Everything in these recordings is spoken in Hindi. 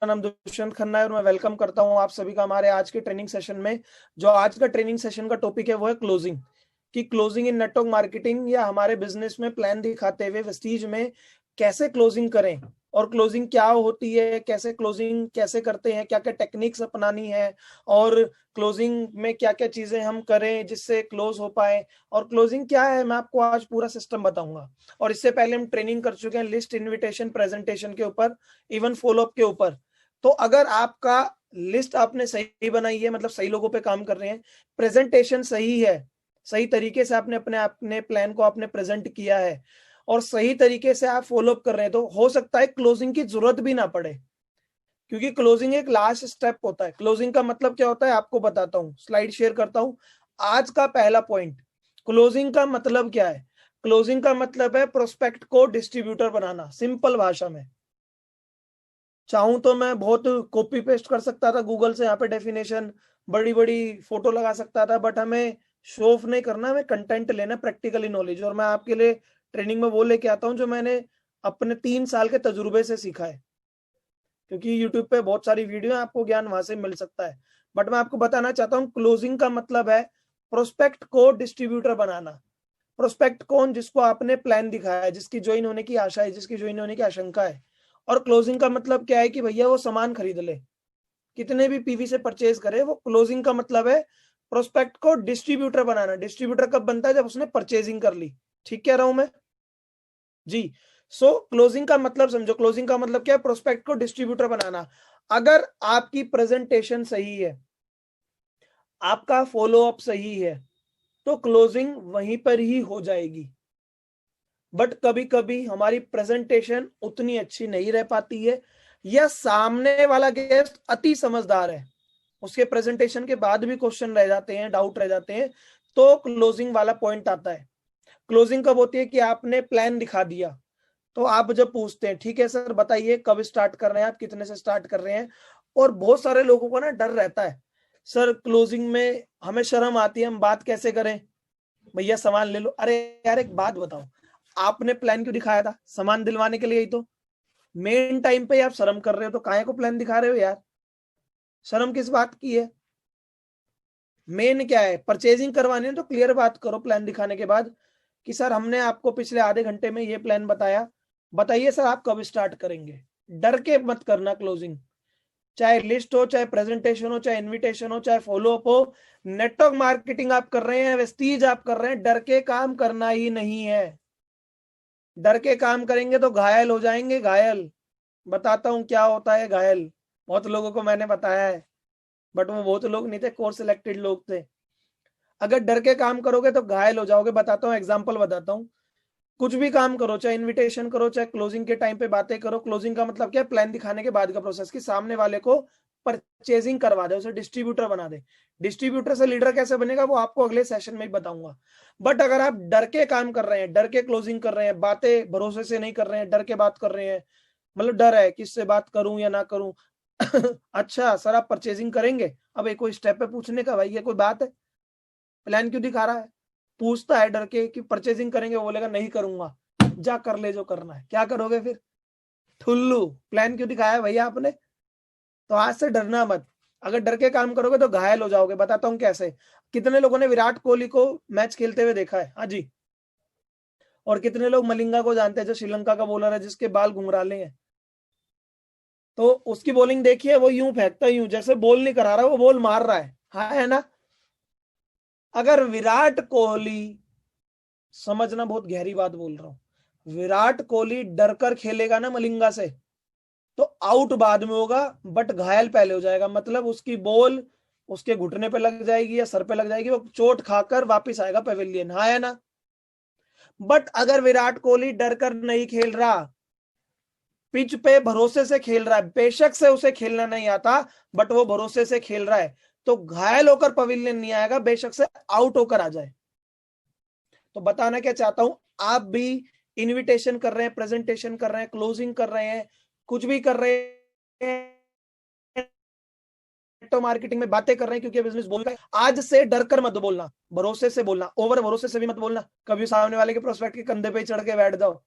नाम दुष्यंत खन्ना है और मैं वेलकम करता हूं आप सभी का हमारे आज के ट्रेनिंग सेशन में। जो आज का ट्रेनिंग सेशन का टॉपिक है वो है क्लोजिंग। कि क्लोजिंग इन नेटवर्क मार्केटिंग या हमारे बिजनेस में प्लान दिखाते हुए वेस्टीज में कैसे क्लोजिंग करें और क्लोजिंग क्या होती है, कैसे क्लोजिंग कैसे करते हैं, क्या क्या टेक्निक्स अपनानी है और क्लोजिंग में क्या क्या चीजें हम करें जिससे क्लोज हो पाए। और क्लोजिंग क्या है मैं आपको आज पूरा सिस्टम बताऊंगा। और इससे पहले हम ट्रेनिंग कर चुके हैं लिस्ट, इनविटेशन, प्रेजेंटेशन के ऊपर, इवन फॉलोअप के ऊपर। तो अगर आपका लिस्ट आपने सही बनाई है, मतलब सही लोगों पे काम कर रहे हैं, प्रेजेंटेशन सही है, सही तरीके से आपने अपने प्लान को आपने प्रेजेंट किया है और सही तरीके से आप फॉलोअप कर रहे हैं, तो हो सकता है क्लोजिंग की जरूरत भी ना पड़े। क्योंकि क्लोजिंग एक लास्ट स्टेप होता है। क्लोजिंग का मतलब क्या होता है आपको बताता हूं, स्लाइड शेयर करता हूं। आज का पहला पॉइंट, क्लोजिंग का मतलब क्या है। क्लोजिंग का मतलब है प्रोस्पेक्ट को डिस्ट्रीब्यूटर बनाना, सिंपल भाषा में। चाहूं तो मैं बहुत कॉपी पेस्ट कर सकता था गूगल से, यहाँ पे डेफिनेशन बड़ी बड़ी फोटो लगा सकता था, बट हमें शो ऑफ नहीं करना, हमें कंटेंट लेना, प्रैक्टिकली नॉलेज। और मैं आपके लिए ट्रेनिंग में वो लेके आता हूँ जो मैंने अपने 3 साल के तजुर्बे से सीखा है। क्योंकि यूट्यूब पे बहुत सारी वीडियो है, आपको ज्ञान वहां से मिल सकता है, बट मैं आपको बताना चाहता हूँ क्लोजिंग का मतलब है प्रोस्पेक्ट को डिस्ट्रीब्यूटर बनाना। प्रोस्पेक्ट कौन, जिसको आपने प्लान दिखाया है, जिसकी ज्वाइन होने की आशा है, जिसकी ज्वाइन होने की आशंका है। और क्लोजिंग का मतलब क्या है कि भैया वो सामान खरीद ले, कितने भी पीवी से परचेज करे। वो क्लोजिंग का मतलब है प्रोस्पेक्ट को डिस्ट्रीब्यूटर बनाना। डिस्ट्रीब्यूटर कब बनता है, जब उसने परचेजिंग कर ली। ठीक कह रहा हूं मैं जी। सो क्लोजिंग का मतलब समझो, क्लोजिंग का मतलब क्या है, प्रोस्पेक्ट को डिस्ट्रीब्यूटर बनाना। अगर आपकी प्रेजेंटेशन सही है, आपका फॉलोअप सही है, तो क्लोजिंग वहीं पर ही हो जाएगी। बट कभी कभी हमारी प्रेजेंटेशन उतनी अच्छी नहीं रह पाती है, या सामने वाला गेस्ट अति समझदार है, उसके प्रेजेंटेशन के बाद भी क्वेश्चन रह जाते हैं, डाउट रह जाते हैं, तो क्लोजिंग वाला पॉइंट आता है। क्लोजिंग कब होती है कि आपने प्लान दिखा दिया, तो आप जब पूछते हैं ठीक है सर बताइए कब स्टार्ट कर रहे हैं, आप कितने से स्टार्ट कर रहे हैं। और बहुत सारे लोगों को ना डर रहता है, सर क्लोजिंग में हमें शर्म आती है, हम बात कैसे करें, भैया सामान ले लो। अरे यार एक बात बताओ, आपने प्लान क्यों दिखाया था, सामान दिलवाने के लिए ही तो। मेन टाइम पे आप शर्म कर रहे हो तो काहे को प्लान दिखा रहे हो यार, शर्म किस बात की है। मेन क्या है, परचेजिंग करवानी है तो क्लियर बात करो प्लान दिखाने के बाद कि सर हमने आपको पिछले आधे घंटे में ये प्लान बताया, बताइए सर आप कब स्टार्ट करेंगे। डर के मत करना क्लोजिंग, चाहे लिस्ट हो, चाहे प्रेजेंटेशन हो, चाहे इनविटेशन हो, चाहे फॉलोअप हो। नेटवर्क मार्केटिंग आप कर रहे हैं, वेस्टीज आप कर रहे हैं, डर के काम करना ही नहीं है। डर के काम करेंगे तो घायल हो जाएंगे, घायल। बताता हूं क्या होता है घायल, बहुत लोगों को मैंने बताया है, बट वो बहुत लोग नहीं थे, कोर्स सिलेक्टेड लोग थे। अगर डर के काम करोगे तो घायल हो जाओगे। बताता हूँ, एग्जांपल बताता हूँ। कुछ भी काम करो, चाहे इनविटेशन करो, चाहे क्लोजिंग के टाइम पे बातें करो। क्लोजिंग का मतलब क्या है, प्लान दिखाने के बाद का प्रोसेस, कि सामने वाले को परचेजिंग करवा दे, उसे डिस्ट्रीब्यूटर बना दे। डिस्ट्रीब्यूटर से लीडर कैसे बनेगा वो आपको अगले सेशन में ही बताऊंगा। बट अगर आप डर के काम कर रहे हैं, डर के क्लोजिंग कर रहे हैं, बातें भरोसे से नहीं कर रहे हैं, डर के बात कर रहे हैं, मतलब डर है किससे बात करूं या ना करूं। अच्छा सर आप परचेजिंग करेंगे, अब एक कोई स्टेप पे पूछने का, भाई ये कोई बात है, प्लान क्यों दिखा रहा है। पूछता है डर के कि परचेजिंग करेंगे, वो बोलेगा नहीं करूंगा। जा कर ले जो करना है, क्या करोगे फिर, ठुल्लू। प्लान क्यों दिखाया है भैया आपने। तो आज से डरना मत, अगर डर के काम करोगे तो घायल हो जाओगे। बताता हूँ कैसे। कितने लोगों ने विराट कोहली को मैच खेलते हुए देखा है, हाँ जी। और कितने लोग मलिंगा को जानते हैं, जो श्रीलंका का बॉलर है जिसके बाल घुंघराले हैं। तो उसकी बॉलिंग देखिए, वो यूं फेंकता यूं, जैसे बॉल नहीं करा रहा, वो बॉल मार रहा है ना। अगर विराट कोहली, समझना बहुत गहरी बात बोल रहा हूं, विराट कोहली डर कर खेलेगा ना मलिंगा से, तो आउट बाद में होगा, बट घायल पहले हो जाएगा। मतलब उसकी बॉल उसके घुटने पे लग जाएगी या सर पे लग जाएगी, वो चोट खाकर वापिस आएगा पवेलियन, हाँ है ना। बट अगर विराट कोहली डर कर नहीं खेल रहा, पिच पे भरोसे से खेल रहा है, बेशक से उसे खेलना नहीं आता, बट वो भरोसे से खेल रहा है, तो घायल होकर पवेलियन नहीं आएगा, बेशक से आउट होकर आ जाए। तो बताना क्या चाहता हूं, आप भी इनविटेशन कर रहे हैं, प्रेजेंटेशन कर रहे हैं, क्लोजिंग कर रहे हैं, कुछ भी कर रहे हैं, तो मार्केटिंग में बातें कर रहे हैं, क्योंकि बिजनेस बोल रहा है, आज से डर कर मत बोलना, भरोसे से बोलना। ओवर भरोसे से भी मत बोलना, कभी सामने वाले के प्रोस्पेक्ट के कंधे पे चढ़ के बैठ जाओ।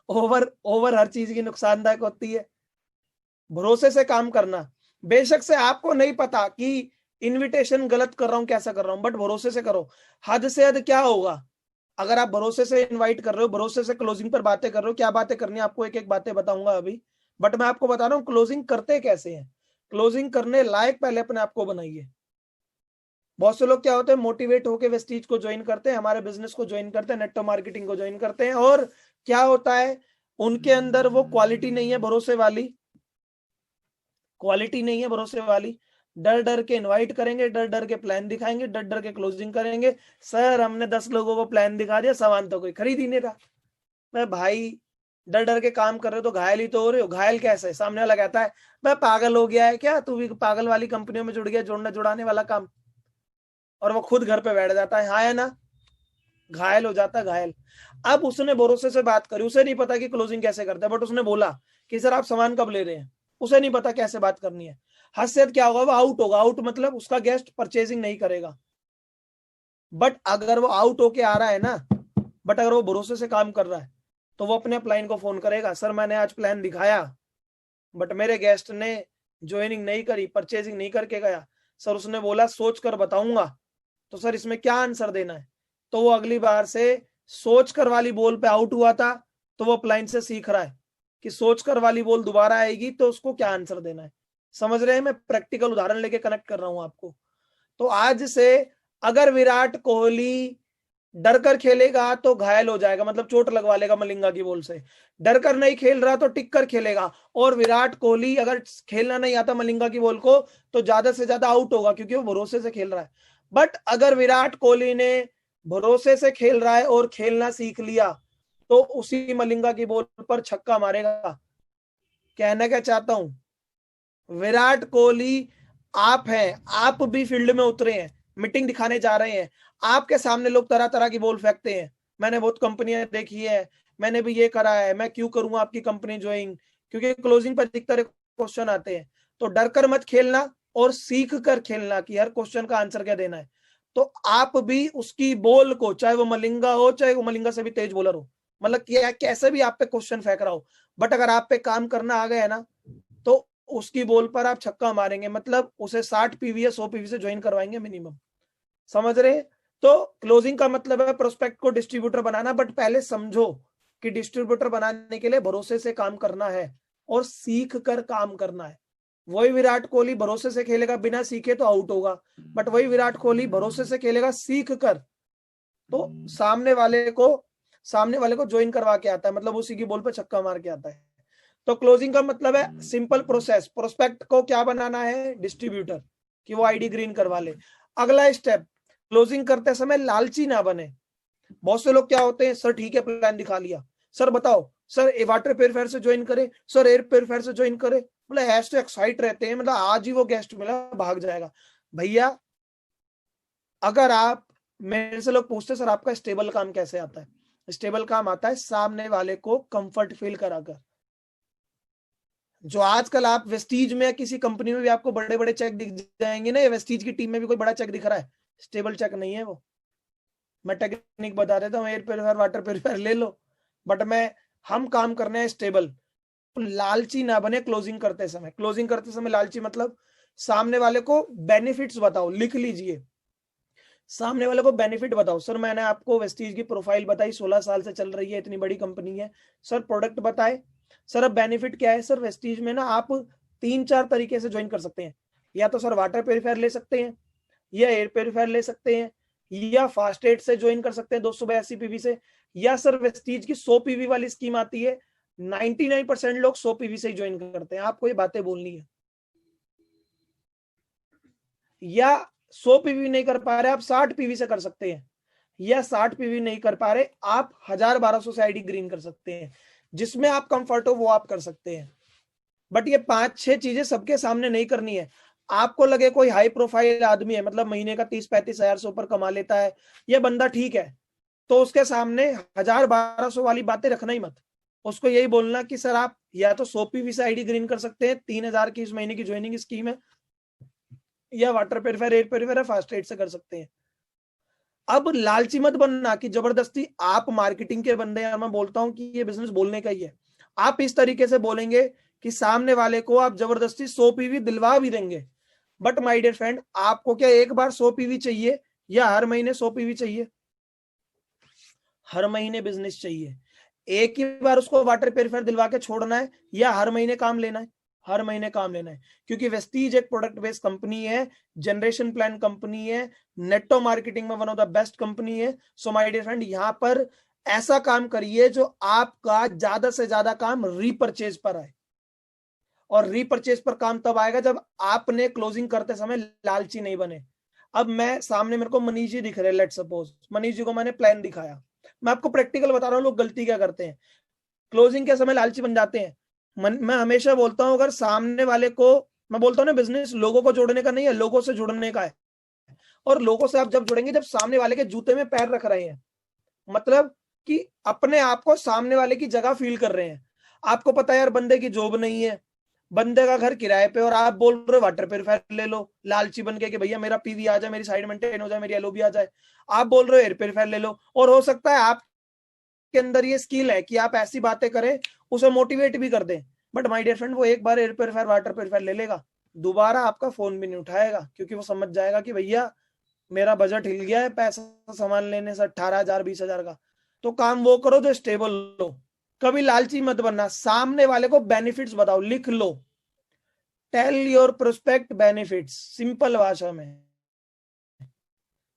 ओवर ओवर हर चीज की नुकसानदायक होती है। भरोसे से काम करना। बेशक से आपको नहीं पता कि इनविटेशन गलत कर रहा हूं, कैसा कर रहा हूं, बट भरोसे से करो। हद से हद क्या होगा, अगर आप भरोसे से इनवाइट कर रहे हो, भरोसे से क्लोजिंग पर बातें कर रहे हो, क्या बातें करनी है आपको एक एक बातें बताऊंगा अभी, बट मैं आपको बता रहा हूँ क्लोजिंग करते कैसे हैं। क्लोजिंग करने लायक पहले अपने आप को बनाइए। बहुत से लोग क्या होते हैं, मोटिवेट होकर वेस्टीज को ज्वाइन करते हैं, हमारे बिजनेस को ज्वाइन करते हैं, नेटवर्क मार्केटिंग को ज्वाइन करते हैं, और क्या होता है, उनके अंदर वो क्वालिटी नहीं है भरोसे वाली, क्वालिटी नहीं है भरोसे वाली। डर डर के इनवाइट करेंगे, डर डर के प्लान दिखाएंगे, डर डर के क्लोजिंग करेंगे। सर हमने 10 लोगों को प्लान दिखा दिया, सामान तो कोई खरीद ही नहीं रहा। मैं भाई, डर डर के काम कर रहे हो तो घायल ही तो हो रहे हो। घायल कैसे, सामने वाला कहता है मैं पागल हो गया है क्या, तू भी पागल वाली कंपनियों में जुड़ गया, जोड़ने जुड़ाने वाला काम, और वो खुद घर पे बैठ जाता है, हाँ है ना, घायल हो जाता है, घायल। अब उसने भरोसे से बात करी, उसे नहीं पता कि क्लोजिंग कैसे करता है, बट उसने बोला कि सर आप सामान कब ले रहे हैं, उसे नहीं पता कैसे बात करनी है। हद क्या होगा, वो आउट होगा। आउट मतलब उसका गेस्ट परचेजिंग नहीं करेगा। बट अगर वो आउट होके आ रहा है ना, बट अगर वो भरोसे से काम कर रहा है, तो वो अपने अपलाइन को फोन करेगा, सर मैंने आज प्लान दिखाया बट मेरे गेस्ट ने ज्वाइनिंग नहीं करी, परचेजिंग नहीं करके गया, सर उसने बोला सोच कर बताऊंगा, तो सर इसमें क्या आंसर देना है। तो वो अगली बार से सोच कर वाली बॉल पे आउट हुआ था, तो वो अपलाइन से सीख रहा है कि सोच कर वाली बॉल दोबारा आएगी तो उसको क्या आंसर देना है। समझ रहे हैं, मैं प्रैक्टिकल उदाहरण लेके कनेक्ट कर रहा हूं आपको। तो आज से अगर विराट कोहली डर कर खेलेगा तो घायल हो जाएगा, मतलब चोट लगवा लेगा मलिंगा की बॉल से। डर कर नहीं खेल रहा तो टिक कर खेलेगा। और विराट कोहली अगर खेलना नहीं आता मलिंगा की बॉल को तो ज्यादा से ज्यादा आउट होगा, क्योंकि वो भरोसे से खेल रहा है। बट अगर विराट कोहली ने भरोसे से खेल रहा है और खेलना सीख लिया, तो उसी मलिंगा की बॉल पर छक्का मारेगा। कहना क्या चाहता हूं, विराट कोहली आप हैं, आप भी फील्ड में उतरे हैं, मीटिंग दिखाने जा रहे हैं, आपके सामने लोग तरह तरह की बॉल फेंकते हैं, मैंने बहुत कंपनियां देखी है, मैंने भी ये करा है, मैं क्यों करूंगा आपकी कंपनी ज्वाइन, क्योंकि क्लोजिंग पर अधिकतर क्वेश्चन आते हैं। तो डर कर मत खेलना और सीख कर खेलना कि हर क्वेश्चन का आंसर क्या देना है। तो आप भी उसकी बॉल को, चाहे वो मलिंगा हो, चाहे वो मलिंगा से भी तेज बॉलर हो, मतलब क्या कैसे भी आप पे क्वेश्चन फेंक रहा हो, बट अगर आप पे काम करना आ गया ना, तो उसकी बॉल पर आप छक्का मारेंगे, मतलब उसे 60 पीवी या 100 पीवी से ज्वाइन करवाएंगे मिनिमम। समझ रहे हैं। तो क्लोजिंग का मतलब है प्रोस्पेक्ट को डिस्ट्रीब्यूटर बनाना, बट पहले समझो कि डिस्ट्रीब्यूटर बनाने के लिए भरोसे से काम करना है और सीख कर काम करना है। वही विराट कोहली भरोसे से खेलेगा, बिना सीखे तो आउट होगा, बट वही विराट कोहली भरोसे से खेलेगा सीख कर, तो सामने वाले को ज्वाइन करवा के आता है, मतलब उसी की बॉल पे छक्का मार के आता है। तो क्लोजिंग का मतलब है सिंपल प्रोसेस, प्रोस्पेक्ट को क्या बनाना है, डिस्ट्रीब्यूटर, कि वो आईडी ग्रीन करवा ले। अगला स्टेप, क्लोजिंग करते समय लालची ना बने। बहुत से लोग क्या होते हैं, सर ठीक है प्लान दिखा लिया, सर बताओ, सर वाटर प्योरीफायर से ज्वाइन करे, सर एयर प्योरीफायर से ज्वाइन करे, मतलब ऐसे तो एक्साइट रहते हैं, मतलब आज ही वो गेस्ट मिला भाग जाएगा। भैया अगर आप, मेरे से लोग पूछते सर आपका स्टेबल काम कैसे आता है, स्टेबल काम आता है सामने वाले को कंफर्ट फील कराकर। जो आजकल आप वेस्टीज में या किसी कंपनी में भी आपको बड़े बड़े चेक दिख जाएंगे ना, या वेस्टीज की टीम में भी कोई बड़ा चेक दिख रहा है, स्टेबल चेक नहीं है वो। मैं टेक्निक बता देता हूँ, एयर प्योरीफायर वाटर प्योरीफायर ले लो, बट हम काम करने हैं स्टेबल। तो लालची ना बने क्लोजिंग करते समय। क्लोजिंग करते समय लालची मतलब सामने वाले को बेनिफिट्स बताओ, लिख लीजिए, सामने वाले को बेनिफिट बताओ। सर मैंने आपको वेस्टीज की प्रोफाइल बताई, 16 साल से चल रही है, इतनी बड़ी कंपनी है। सर प्रोडक्ट बताए, सर अब बेनिफिट क्या है, सर वेस्टीज में ना आप 3-4 तरीके से ज्वाइन कर सकते हैं, या तो सर वाटर प्योरीफायर ले सकते हैं, या एयर प्योरीफायर ले सकते हैं, या फास्ट एड से ज्वाइन कर सकते हैं 282 पीवी से, या सर वेस्टीज की 100 पीवी वाली स्कीम आती है, 99% लोग 100 पीवी से ही ज्वाइन करते हैं। आपको ये बातें बोलनी है। या 100 पीवी नहीं कर पा रहे आप 60 पीवी से कर सकते हैं, या 60 पीवी नहीं कर पा रहे आप 1000-1200 से आईडी ग्रीन कर सकते हैं। जिसमें आप कंफर्ट हो वो आप कर सकते हैं, बट ये 5-6 चीजें सबके सामने नहीं करनी है। आपको लगे कोई हाई प्रोफाइल आदमी है, मतलब महीने का 30-35 हजार से ऊपर कमा लेता है, ये बंदा ठीक है, तो उसके सामने 1000-1200 वाली बातें रखना ही मत। उसको यही बोलना कि सर आप या तो 100 पीवी से आईडी ग्रीन कर सकते हैं, 3000 की इस महीने की ज्वाइनिंग स्कीम है, या water purifier air purifier fast aid से कर सकते हैं। अब लालची मत बनना कि जबरदस्ती, आप मार्केटिंग के बंदे हैं, मैं बोलता हूं कि ये बिजनेस बोलने का ही है। आप इस तरीके से बोलेंगे कि सामने वाले को आप जबरदस्ती 100 पीवी दिलवा भी देंगे, बट माय डियर फ्रेंड, आपको क्या एक बार 100 पीवी चाहिए या हर महीने 100 पीवी चाहिए? हर महीने बिजनेस चाहिए। एक ही बार उसको वाटर प्योरीफायर दिलवा के छोड़ना है या हर महीने काम लेना है? हर महीने काम लेना है, क्योंकि वेस्टीज एक प्रोडक्ट बेस्ड कंपनी है, जनरेशन प्लान कंपनी है, नेटो मार्केटिंग में one of the best company है। सो माय डियर फ्रेंड, यहाँ पर ऐसा काम करिए जो आपका ज्यादा से ज्यादा काम रीपरचेज पर आए, और रीपरचेज पर काम तब आएगा जब आपने क्लोजिंग करते समय लालची नहीं बने। अब मैं सामने मेरे को मनीष जी दिख रहे, लेट सपोज मनीष जी को मैंने प्लान दिखाया, मैं आपको प्रैक्टिकल बता रहा हूँ लोग गलती क्या करते हैं, क्लोजिंग के समय लालची बन जाते हैं। मैं हमेशा बोलता हूं, अगर सामने वाले को, मैं बोलता हूं ना, बिजनेस लोगों को जोड़ने का नहीं है, लोगों से जुड़ने का है। और लोगों से आप जब जुड़ेंगे जब सामने वाले के जूते में पैर रख रहे हैं, मतलब कि अपने आप को सामने वाले की जगह फील कर रहे हैं। आपको पता है यार बंदे की जॉब नहीं है, बंदे का घर किराए पे, और आप बोल रहे हो वाटर प्योरीफायर ले लो, लालची बन के कि भैया मेरा पीवी आ जाए, मेरी साइड मेंटेन हो जाए, मेरी एलओबी आ जाए। आप बोल रहे हो एयर प्योरीफायर ले लो, और हो सकता है आपके अंदर ये स्किल है कि आप ऐसी बातें करें, उसे मोटिवेट भी कर दें। बट माय डियर फ्रेंड, वो एक बार एयर प्योरीफायर वाटर प्योरीफायर ले लेगा, दोबारा आपका फोन भी नहीं उठाएगा, क्योंकि वो समझ जाएगा कि भैया मेरा बजट हिल गया है पैसा सामान लेने से 18,000 20,000 का। तो काम वो करो जो स्टेबल लो, कभी लालची मत बनना। सामने वाले को बेनिफिट्स बताओ, लिख लो, tell your prospect benefits, simple भाषा में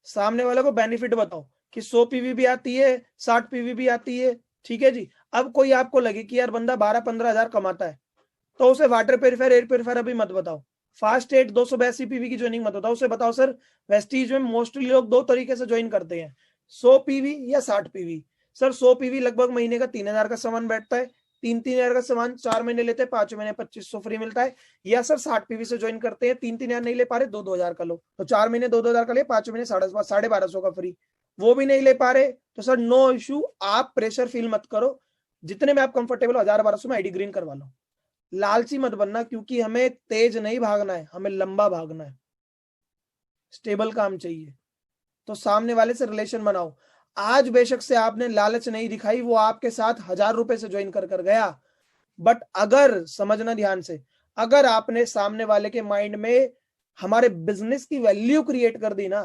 सामने वाले को बेनिफिट बताओ कि 100 पीवी भी आती है, 60 पीवी भी आती है, ठीक है जी। अब कोई आपको लगे कि यार बंदा 12-15,000 कमाता है, तो उसे वाटर प्योरीफायर एयर प्योरीफायर अभी मत बताओ, फास्ट 8 282 पीवी की ज्वाइनिंग मत बताओ, उसे बताओ सर वेस्टीज में मोस्टली लोग दो तरीके से ज्वाइन करते हैं, 100 पीवी या 60 पीवी। सर 100 पीवी लगभग महीने का 3,000 का सामान बैठता है, 3-3 हजार का सामान 4 महीने लेते हैं, 5 महीने 2,500 फ्री मिलता है। या सर 60 पीवी से ज्वाइन करते हैं, 3-3 हजार नहीं ले पा रहे, 2-2 हजार का लो, तो 4 महीने 2-2 हजार का ले, 5 महीने 12,500 का फ्री। वो भी नहीं ले पा रहे तो सर नो इशू, आप प्रेशर फील मत करो, जितने में आप कंफर्टेबल 1,000-1,200 में आईडी ग्रीन करवा लो। लालची मत बनना, क्योंकि हमें तेज नहीं भागना है, हमें लंबा भागना है, स्टेबल काम चाहिए। तो सामने वाले से रिलेशन बनाओ। आज बेशक से आपने लालच नहीं दिखाई, वो आपके साथ 1,000 रुपए से ज्वाइन कर गया, बट अगर समझना ध्यान से, अगर आपने सामने वाले के माइंड में हमारे बिजनेस की वैल्यू क्रिएट कर दी ना,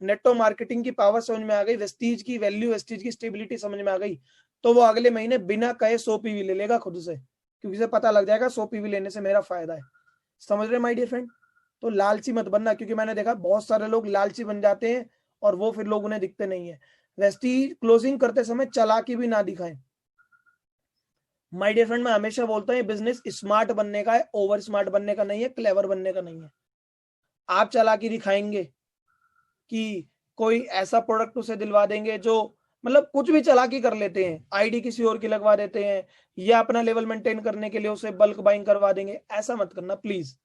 नेटो मार्केटिंग की पावर समझ में आ गई, वेस्टीज की वैल्यू, वेस्टीज की स्टेबिलिटी समझ में आ गई, तो वो अगले महीने बिना कहे 100 पीवी ले लेगा खुद से, क्योंकि उसे पता लग जाएगा 100 पीवी लेने से मेरा फायदा है। समझ रहे माय डियर फ्रेंड? तो लालची मत बनना, क्योंकि मैंने देखा बहुत सारे लोग लालची बन जाते हैं और वो फिर लोग उन्हें दिखते नहीं है। वेस्टीज क्लोजिंग करते समय चालाकी भी ना दिखाएं। माय डियर फ्रेंड, मैं हमेशा बोलता हूँ ये बिजनेस स्मार्ट बनने का है, ओवर स्मार्ट बनने का नहीं है, क्लेवर बनने का नहीं है। आप चालाकी दिखाएंगे कि कोई ऐसा प्रोडक्ट उसे दिलवा देंगे जो, मतलब कुछ भी चालाकी कर लेते हैं, आईडी किसी और की लगवा देते हैं, या अपना लेवल मेंटेन करने के लिए उसे बल्क बाइंग करवा देंगे, ऐसा मत करना प्लीज,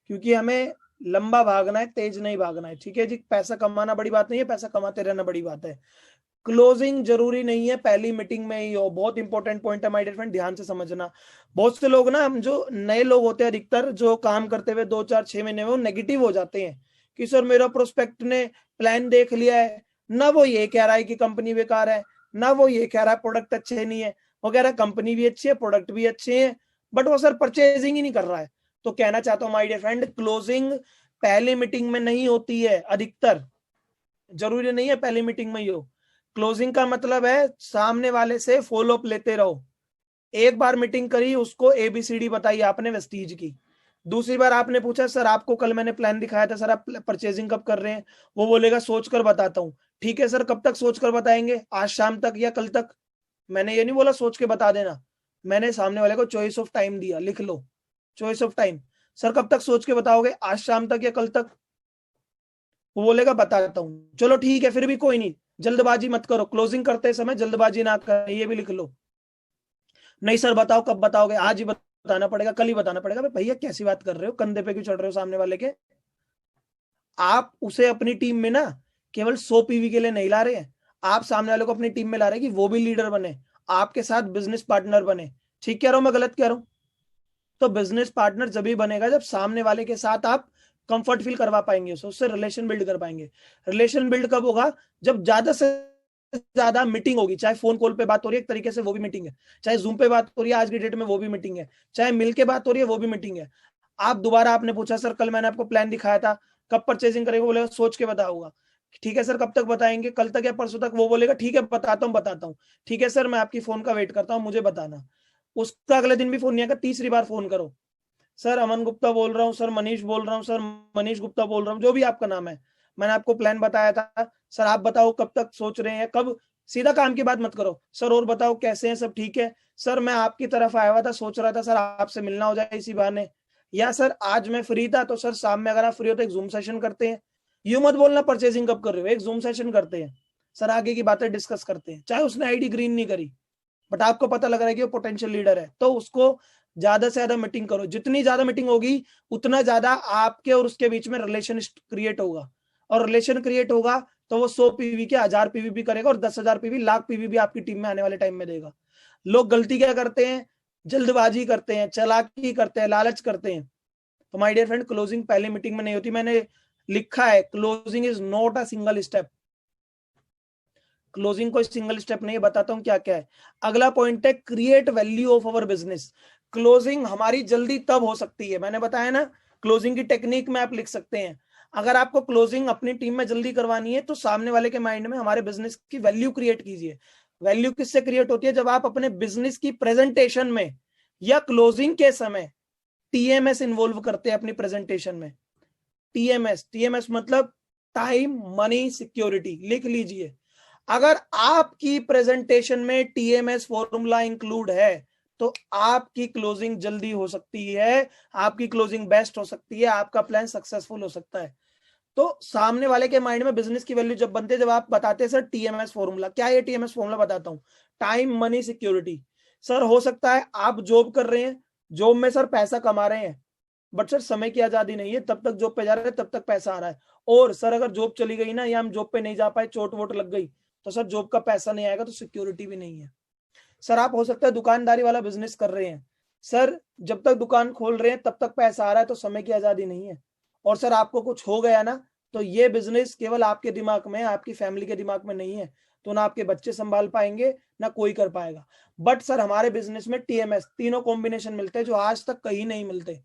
क्योंकि हमें लंबा भागना है, तेज नहीं भागना है, ठीक है जी। पैसा कमाना बड़ी बात नहीं है, पैसा कमाते रहना बड़ी बात है। क्लोजिंग जरूरी नहीं है पहली मीटिंग में ही हो, बहुत इंपॉर्टेंट पॉइंट है माय डियर फ्रेंड, ध्यान से समझना। बहुत से लोग ना, हम जो नए लोग होते हैं अधिकतर, जो काम करते हुए 2-4-6 महीने में वो नेगेटिव हो जाते हैं कि सर मेरा प्रोस्पेक्ट ने प्लान देख लिया है, ना वो ये कह रहा है कि कंपनी बेकार है, ना वो ये कह रहा है प्रोडक्ट अच्छे नहीं है वगैरह, कंपनी भी अच्छी है, प्रोडक्ट भी अच्छे हैं, बट वो सर परचेजिंग ही नहीं कर रहा है। तो कहना चाहता हूँ माय डियर फ्रेंड, क्लोजिंग पहली मीटिंग में नहीं होती है, अधिकतर, जरूरी नहीं है पहली मीटिंग में ही हो। क्लोजिंग का मतलब है सामने वाले से फॉलो अप लेते रहो। एक बार मीटिंग करी, उसको एबीसीडी बताई आपने वेस्टीज की, दूसरी बार आपने पूछा सर आपको कल मैंने प्लान दिखाया था सर, आप परचेजिंग कब कर रहे हैं, वो बोलेगा सोच कर बताता हूँ। ठीक है सर, कब तक सोच कर बताएंगे, आज शाम तक या कल तक? मैंने ये नहीं बोला सोच के बता देना, मैंने सामने वाले को चॉइस ऑफ टाइम दिया, लिख लो चॉइस ऑफ टाइम। सर कब तक सोच के बताओगे, आज शाम तक या कल तक? वो बोलेगा बताता हूँ, चलो ठीक है, फिर भी कोई नहीं, जल्दबाजी मत करो, क्लोजिंग करते समय जल्दबाजी ना करें, ये भी लिख लो। नहीं सर बताओ कब बताओगे, आज ही बताना पड़ेगा, कल ही बताना पड़ेगा। भैया कैसी बात कर रहे हो, कंधे पे क्यों चढ़ रहे हो सामने वाले के? आप उसे अपनी टीम में ना केवल 100 पीवी के लिए नहीं ला रहे हैं, आप सामने वाले को अपनी टीम में ला रहे हैं कि वो भी लीडर बने, आपके साथ बिजनेस पार्टनर बने। ठीक कह रहा हूं मैं, गलत कह रहा हूं? तो बिजनेस पार्टनर जब भी बनेगा जब सामने वाले के साथ आप कंफर्ट फील करवा पाएंगे, उससे रिलेशन बिल्ड कर पाएंगे। रिलेशन बिल्ड कब होगा, जब ज्यादा से ज्यादा मीटिंग होगी, चाहे फोन कॉल पे बात हो रही है एक तरीके से वो भी मीटिंग है, चाहे जूम पे बात हो रही है आज की डेट में वो भी मीटिंग है, चाहे मिल के बात हो रही है वो भी मीटिंग है। आप दोबारा आपने पूछा सर कल मैंने आपको प्लान दिखाया था, कब परचेजिंग करेगा, बोलेगा सोच के बताऊंगा। ठीक है सर कब तक बताएंगे, कल तक या परसों तक, वो बोलेगा ठीक है बताता हूँ। ठीक है सर मैं आपकी फोन का वेट करता हूँ मुझे बताना। उसका अगले दिन भी फोन नहीं आएगा, तीसरी बार फोन करो, सर अमन गुप्ता बोल रहा हूँ, सर मनीष बोल रहा हूँ, सर मनीष गुप्ता बोल रहा हूँ, जो भी आपका नाम है, मैंने आपको प्लान बताया था, सर आप बताओ कब तक सोच रहे हैं, कब, सीधा काम की बात मत करो, सर और बताओ कैसे हैं सब ठीक है, सर मैं आपकी तरफ आया हुआ था सोच रहा था सर आपसे मिलना हो जाए इसी बहाने, या सर आज मैं फ्री था तो सर शाम में अगर आप फ्री हो तो एक जूम सेशन करते हैं। यूं मत बोलना परचेजिंग कब कर रहे हो, एक जूम सेशन करते हैं, सर आगे की बातें डिस्कस करते हैं। चाहे उसने आईडी ग्रीन नहीं करी बट आपको पता लग रहा है कि वो पोटेंशियल लीडर है, तो उसको ज्यादा से ज्यादा मीटिंग करो, जितनी ज्यादा मीटिंग होगी उतना ज्यादा आपके और उसके बीच में रिलेशन क्रिएट होगा, और रिलेशन क्रिएट होगा तो वो 100 पीवी के 1000 पीवी भी करेगा, और 10,000 पीवी लाख पीवी भी आपकी टीम में आने वाले टाइम में देगा। लोग गलती क्या करते हैं, जल्दबाजी करते हैं, चालाकी करते हैं, लालच करते हैं। तो माय डियर फ्रेंड क्लोजिंग पहले मीटिंग में नहीं होती, मैंने लिखा है closing is not a single step, closing कोई सिंगल स्टेप नहीं है, बताता हूं क्या क्या है। अगला पॉइंट है create value of our business. Closing हमारी जल्दी तब हो सकती है, मैंने बताया ना क्लोजिंग की टेक्निक में आप लिख सकते हैं। अगर आपको क्लोजिंग अपनी टीम में जल्दी करवानी है तो सामने वाले के माइंड में हमारे बिजनेस की वैल्यू क्रिएट कीजिए। वैल्यू किससे क्रिएट होती है, जब आप अपने बिजनेस की प्रेजेंटेशन में या क्लोजिंग के समय टीएमएस इन्वॉल्व करते हैं अपनी प्रेजेंटेशन में। टीएमएस मतलब टाइम मनी सिक्योरिटी, लिख लीजिए। अगर आपकी प्रेजेंटेशन में टीएमएस फॉर्मूला इंक्लूड है तो आपकी क्लोजिंग जल्दी हो सकती है, आपकी क्लोजिंग बेस्ट हो सकती है, आपका प्लान सक्सेसफुल हो सकता है। तो सामने वाले के माइंड में बिजनेस की वैल्यू जब बनते है, जब आप बताते हैं सर टीएमएस फॉर्मूला, क्या है टीएमएस फॉर्मूला बताता हूं, टाइम मनी सिक्योरिटी। सर हो सकता है आप जॉब कर रहे हैं, जॉब में सर पैसा कमा रहे हैं बट सर समय की आजादी नहीं है, तब तक जॉब पे जा रहे हैं तब तक पैसा आ रहा है, और सर अगर जॉब चली गई ना या हम जॉब पे नहीं जा पाए, चोट वोट लग गई तो सर जॉब का पैसा नहीं आएगा, तो सिक्योरिटी भी नहीं है। सर आप हो सकता है दुकानदारी वाला बिजनेस कर रहे हैं, सर जब तक दुकान खोल रहे हैं तब तक पैसा आ रहा है तो समय की आजादी नहीं है, और सर आपको कुछ हो गया ना तो ये बिजनेस केवल आपके दिमाग में, आपकी फैमिली के दिमाग में नहीं है, तो ना आपके बच्चे संभाल पाएंगे ना कोई कर पाएगा। बट सर हमारे बिजनेस में टीएमएस तीनों कॉम्बिनेशन मिलते हैं जो आज तक कहीं नहीं मिलते।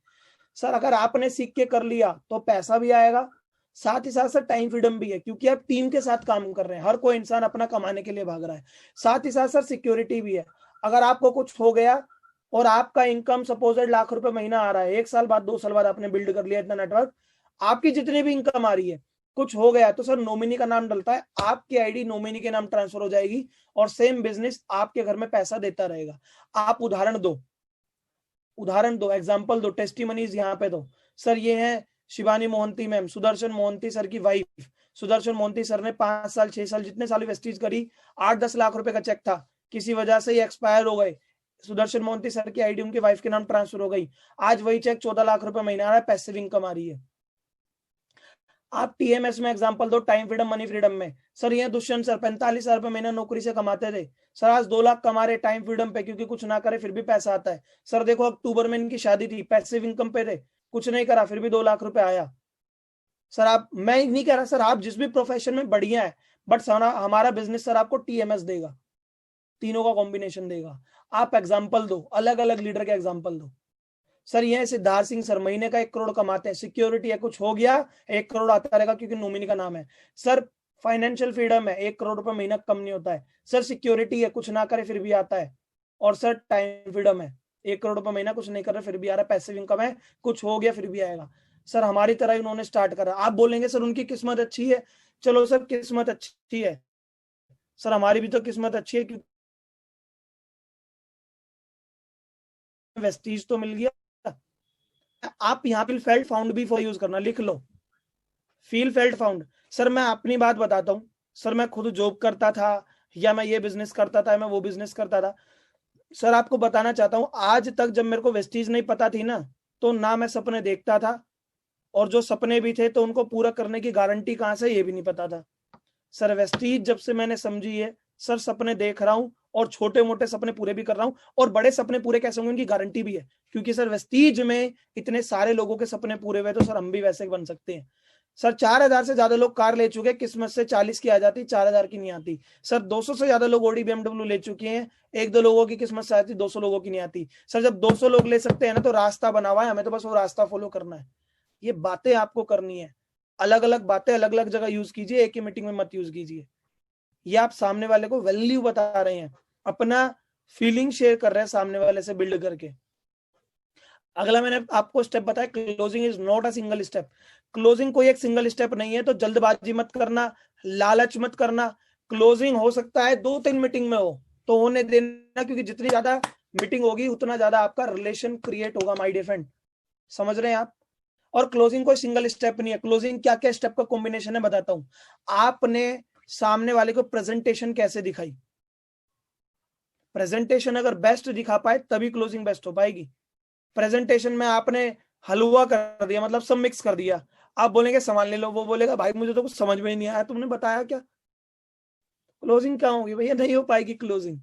सर अगर आपने सीख के कर लिया तो पैसा भी आएगा, साथ ही साथ सर टाइम फ्रीडम भी है, क्योंकि आप टीम के साथ काम कर रहे हैं, हर कोई इंसान अपना कमाने के लिए भाग रहा है, साथ ही साथ सर सिक्योरिटी भी है। अगर आपको कुछ हो गया और आपका इनकम सपोज लाख रुपए महीना आ रहा है, 1 साल बाद 2 साल बाद आपने बिल्ड कर लिया इतना नेटवर्क, आपकी जितनी भी इनकम आ रही है, कुछ हो गया तो सर नॉमिनी का नाम डलता है, आपकी आईडी नॉमिनी के नाम ट्रांसफर हो जाएगी और सेम बिजनेस आपके घर में पैसा देता रहेगा। आप उदाहरण दो, एग्जाम्पल दो, टेस्टिमनीज यहाँ पे दो। सर ये है शिवानी मोहंती मैम, सुदर्शन मोहंती सर की वाइफ। सुदर्शन मोहंती सर ने 5 साल 6 साल जितने साल वेस्टीज करी, 8-10 लाख रुपए का चेक था, किसी वजह से ये एक्सपायर हो गए, सुदर्शन मोहंती सर की आईडी उनकी वाइफ के नाम ट्रांसफर हो गई, आज वही चेक 14 लाख रुपए महीना आ रहा है, पैसिव इनकम आ रही है। आप टीएमएस में एग्जांपल दो, टाइम फ्रीडम मनी फ्रीडम में। सर ये दुष्यंत सर 45,000 रुपए महीना नौकरी से कमाते थे, सर आज 2 लाख कमा रहे टाइम फ्रीडम पे, क्योंकि कुछ ना करे फिर भी पैसा आता है। सर देखो अक्टूबर में इनकी शादी थी, पैसिव इनकम पे थे, कुछ नहीं करा फिर भी 2 लाख रुपए आया। सर आप, मैं नहीं कह रहा सर आप जिस भी प्रोफेशन में बढ़िया है, बट हमारा बिजनेस सर आपको टीएमएस देगा, तीनों का कॉम्बिनेशन देगा। आप एग्जाम्पल दो, अलग अलग लीडर के एग्जाम्पल दो। सर ये सिद्धार्थ सिंह सर महीने का 1 करोड़ कमाते हैं, सिक्योरिटी है, कुछ हो गया 1 करोड़ आता रहेगा क्योंकि नॉमिनी का नाम है। सर फाइनेंशियल फ्रीडम है, 1 करोड़ रुपए महीना कम नहीं होता है। सर सिक्योरिटी है, कुछ ना करे फिर भी आता है। और सर टाइम फ्रीडम है, 1 करोड़ रुपए महीना कुछ नहीं कर रहा फिर भी आ रहा है, पैसिव इनकम है, कुछ हो गया फिर भी आएगा। सर हमारी तरह उन्होंने स्टार्ट करा। आप बोलेंगे सर उनकी किस्मत अच्छी है, चलो सर किस्मत अच्छी है, सर हमारी भी तो किस्मत अच्छी है, क्योंकि वेस्टीज तो मिल गया। आप यहाँ पे फेल्ट फाउंड भी फॉर यूज करना, लिख लो, फील फेल्ट फाउंड। सर मैं अपनी बात बताता हूँ, सर मैं खुद जॉब करता था, या मैं ये बिजनेस करता था, मैं वो बिजनेस करता था। सर आपको बताना चाहता हूँ, आज तक जब मेरे को वेस्टीज नहीं पता थी ना, तो ना मैं सपने देखता था, और जो सपने भी थे तो उनको पूरा करने की गारंटी कहाँ से ये भी नहीं पता था। सर वेस्टीज जब से मैंने समझी है, सर सपने देख रहा हूं और छोटे मोटे सपने पूरे भी कर रहा हूं, और बड़े सपने पूरे कैसे होंगे उनकी गारंटी भी है, क्योंकि सर वेस्टीज में इतने सारे लोगों के सपने पूरे हुए तो सर हम भी वैसे बन सकते हैं। सर 4,000 से ज्यादा लोग कार ले चुके, किस्मत से 40 की आ जाती, 4,000 की नहीं आती। सर 200 से ज्यादा लोग ऑडी BMW ले चुके हैं, 1-2 लोगों की किस्मत से आती, 200 लोगों की नहीं आती। सर जब 200 लोग ले सकते हैं ना, तो रास्ता बना हुआ है, हमें तो बस वो रास्ता फॉलो करना है। ये बातें आपको करनी है, अलग अलग बातें अलग अलग जगह यूज कीजिए, एक ही मीटिंग में मत यूज कीजिए। ये आप सामने वाले को वैल्यू बता रहे हैं, अपना फीलिंग शेयर कर रहे हैं सामने वाले से बिल्ड करके। अगला मैंने आपको स्टेप बताया, closing is not a single step. Closing कोई एक सिंगल स्टेप नहीं है, तो जल्दबाजी मत करना, लालच मत करना। क्लोजिंग हो सकता है 2-3 मीटिंग में हो, तो होने देना, क्योंकि जितनी ज्यादा मीटिंग होगी उतना ज्यादा आपका रिलेशन क्रिएट होगा माय डियर फ्रेंड। समझ रहे हैं आप? और क्लोजिंग कोई सिंगल स्टेप नहीं है। क्लोजिंग क्या क्या स्टेप का कॉम्बिनेशन है बताता हूं। आपने सामने वाले को प्रेजेंटेशन कैसे दिखाई, प्रेजेंटेशन अगर बेस्ट दिखा पाए तभी क्लोजिंग बेस्ट हो पाएगी। प्रेजेंटेशन में आपने हलवा कर दिया, मतलब सब मिक्स कर दिया, आप बोलेंगे सामान ले लो, वो बोलेगा भाई मुझे तो कुछ समझ में ही नहीं आया, तुमने बताया क्या? क्लोजिंग क्या होगी भैया? नहीं हो पाएगी क्लोजिंग।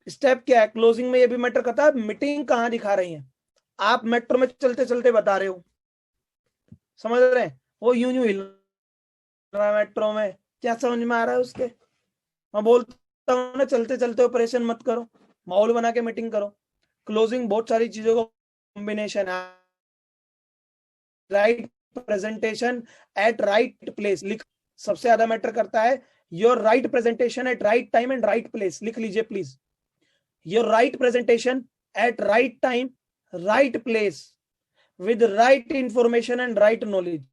स्टेप क्या है क्लोजिंग में? ये भी मैटर करता है मीटिंग कहां दिखा रही है। आप मेट्रो में चलते चलते बता रहे हो, समझ रहे हैं, वो यूं यूं हिल रहा है मेट्रो में, क्या समझ में आ रहा है उसके? मैं बोलता हूँ ना, चलते चलते ऑपरेशन मत करो, माहौल बना के मीटिंग करो। क्लोजिंग बहुत सारी चीजों का कॉम्बिनेशन है। Right presentation at right place, लिख, सबसे ज्यादा मैटर करता है your right presentation at right time and right place. लिख लीजिए please, your right presentation at right time, right place, with right information and right knowledge.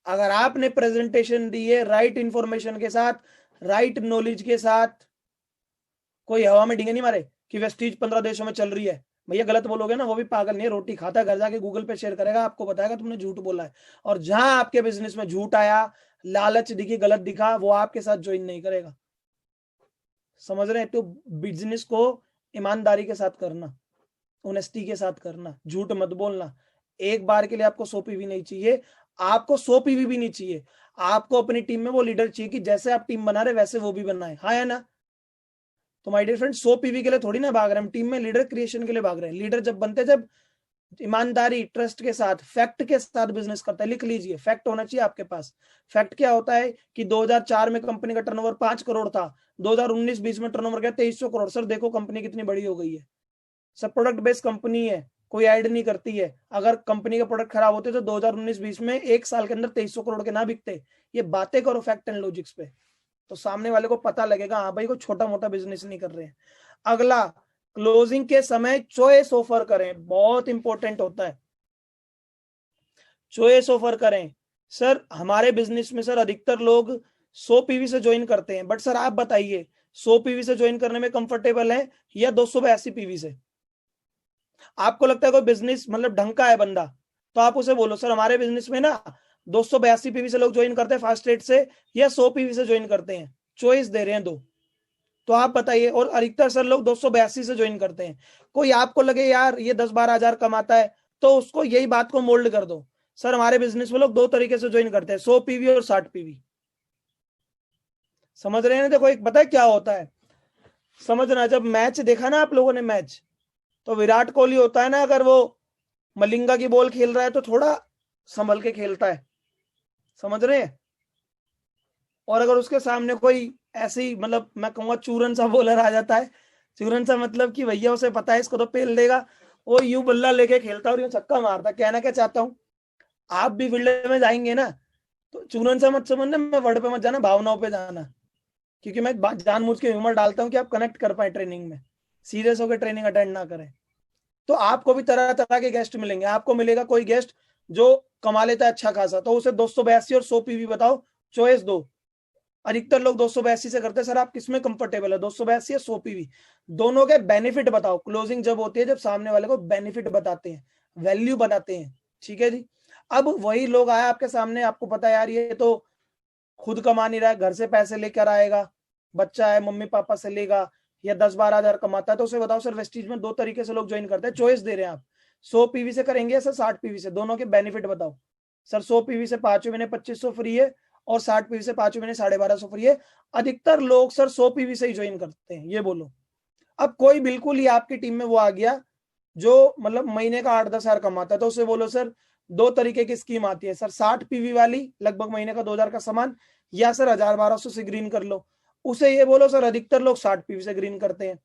अगर आपने प्रेजेंटेशन दी है राइट इंफॉर्मेशन के साथ, राइट नॉलेज के साथ, कोई हवा में डींगे नहीं मारे कि वेस्टीज 15 देशों में चल रही है, भैया गलत बोलोगे ना, वो भी पागल नहीं है, रोटी खाता है, घर जाके गूगल पे शेयर करेगा, आपको बताएगा तुमने झूठ बोला है। और जहां आपके बिजनेस में झूठ आया, लालच दिखी, गलत दिखा, वो आपके साथ ज्वाइन नहीं करेगा। समझ रहे हैं? तो बिजनेस को ईमानदारी के साथ करना, ऑनेस्टी के साथ करना, झूठ मत बोलना। एक बार के लिए आपको 100 पीवी नहीं चाहिए, आपको 100 पीवी भी नहीं चाहिए। आपको अपनी टीम में वो लीडर चाहिए कि जैसे आप टीम बना रहे वैसे वो भी बनना है, हाँ या ना? तो माय डियर फ्रेंड, 100 पीवी के लिए थोड़ी ना भाग रहे हैं, टीम में लीडर क्रिएशन के लिए भाग रहे हैं। लीडर जब बनते, जब ईमानदारी, ट्रस्ट के साथ, फैक्ट के साथ बिजनेस करता है। लिख लीजिए, फैक्ट होना चाहिए आपके पास। फैक्ट क्या होता है कि 2004 में कंपनी का टर्नओवर 5 करोड़ था, 2019-20 में टर्नओवर गया 2300 करोड़। सर देखो कंपनी कितनी बड़ी हो गई है। सब प्रोडक्ट बेस्ड कंपनी है, कोई ऐड नहीं करती है। अगर कंपनी का प्रोडक्ट खराब होते तो 2019-20 में एक साल के अंदर 2300 करोड़ के ना बिकते। ये बातें करो फैक्ट एंड लॉजिक्स पे, तो सामने वाले को पता लगेगा हाँ भाई को छोटा मोटा बिजनेस नहीं कर रहे हैं। अगला, क्लोजिंग के समय चॉइस ऑफर करें, बहुत इंपॉर्टेंट होता है। चॉइस ऑफर करें। सर हमारे बिजनेस में सर अधिकतर लोग 100 पीवी से ज्वाइन करते हैं, बट सर आप बताइए 100 पीवी से ज्वाइन करने में कंफर्टेबल है या 282 पीवी से? आपको लगता है कोई बिजनेस मतलब ढंग का है बंदा, तो आप उसे बोलो सर हमारे बिजनेस में ना 282 पीवी से लोग ज्वाइन करते हैं फास्ट रेट से, या 100 पीवी से ज्वाइन करते हैं। चॉइस दे रहे हैं दो, तो आप बताइए। और अधिकतर सर लोग 282 से ज्वाइन करते हैं। कोई आपको लगे यार ये 10-12 हजार कमाता है, तो उसको यही बात को मोल्ड कर दो, सर हमारे बिजनेस में लोग 2 तरीके से ज्वाइन करते हैं, 100 पीवी और 60 पीवी। समझ रहे हैं? देखो एक पता है क्या होता है, समझना, जब मैच देखा ना आप लोगों ने मैच, तो विराट कोहली होता है ना, अगर वो मलिंगा की बॉल खेल रहा है तो थोड़ा संभल के खेलता है, समझ रहे हैं? और अगर उसके सामने कोई ऐसी मतलब मैं कहूंगा चूरन सा बॉलर आ जाता है, चूरन सा मतलब कि भैया उसे पता है इसको तो पेल देगा, वो यूं बल्ला लेके खेलता और यूं छक्का मारता। कहना क्या चाहता हूँ, आप भी फील्ड में जाएंगे ना, तो चूरन सा मत समझना, मैं वर्ड पे मत जाना, भावनाओं पे जाना, क्योंकि मैं जानबूझ के ह्यूमर डालता हूँ कि आप कनेक्ट कर पाए ट्रेनिंग में, सीरियस होकर ट्रेनिंग अटेंड ना करें। तो आपको भी तरह तरह के गेस्ट मिलेंगे। आपको मिलेगा कोई गेस्ट जो कमा लेता है अच्छा खासा, तो उसे 282 और 100 पीवी बताओ, चॉइस दो। अधिकतर लोग 282 से करते हैं, सर आप किसमें कंफर्टेबल है 282 या 100 पीवी? दोनों के बेनिफिट बताओ। क्लोजिंग जब होती है जब सामने वाले को बेनिफिट बताते हैं, वैल्यू बनाते हैं, ठीक है जी। अब वही लोग आया आपके सामने, आपको पता है यार ये तो खुद कमा नहीं रहा है, घर से पैसे लेकर आएगा, बच्चा है मम्मी पापा से लेगा, या 10-12 हजार कमाता है, तो उसे बताओ सर वेस्टीज में 2 तरीके से लोग ज्वाइन करते हैं, चॉइस दे रहे हैं आप, 100 पीवी से करेंगे या सर 60 पीवी से, दोनों के बेनिफिट बताओ। सर 100 पीवी से 5वें महीने 2500 फ्री है, और 60 पीवी से 5वें महीने 1250 फ्री है। अधिकतर लोग सर 100 पीवी से ही ज्वाइन करते हैं, ये बोलो। अब कोई बिल्कुल ही आपकी टीम में वो आ गया जो मतलब महीने का 8-10 हजार कमाता है, तो उसे बोलो सर दो तरीके की स्कीम आती है सर, 60 पीवी वाली लगभग महीने का 2000 का सामान, या सर 1000-1200 से ग्रीन कर लो। उसे ये बोलो सर अधिकतर लोग 60 पीवी से ग्रीन करते हैं।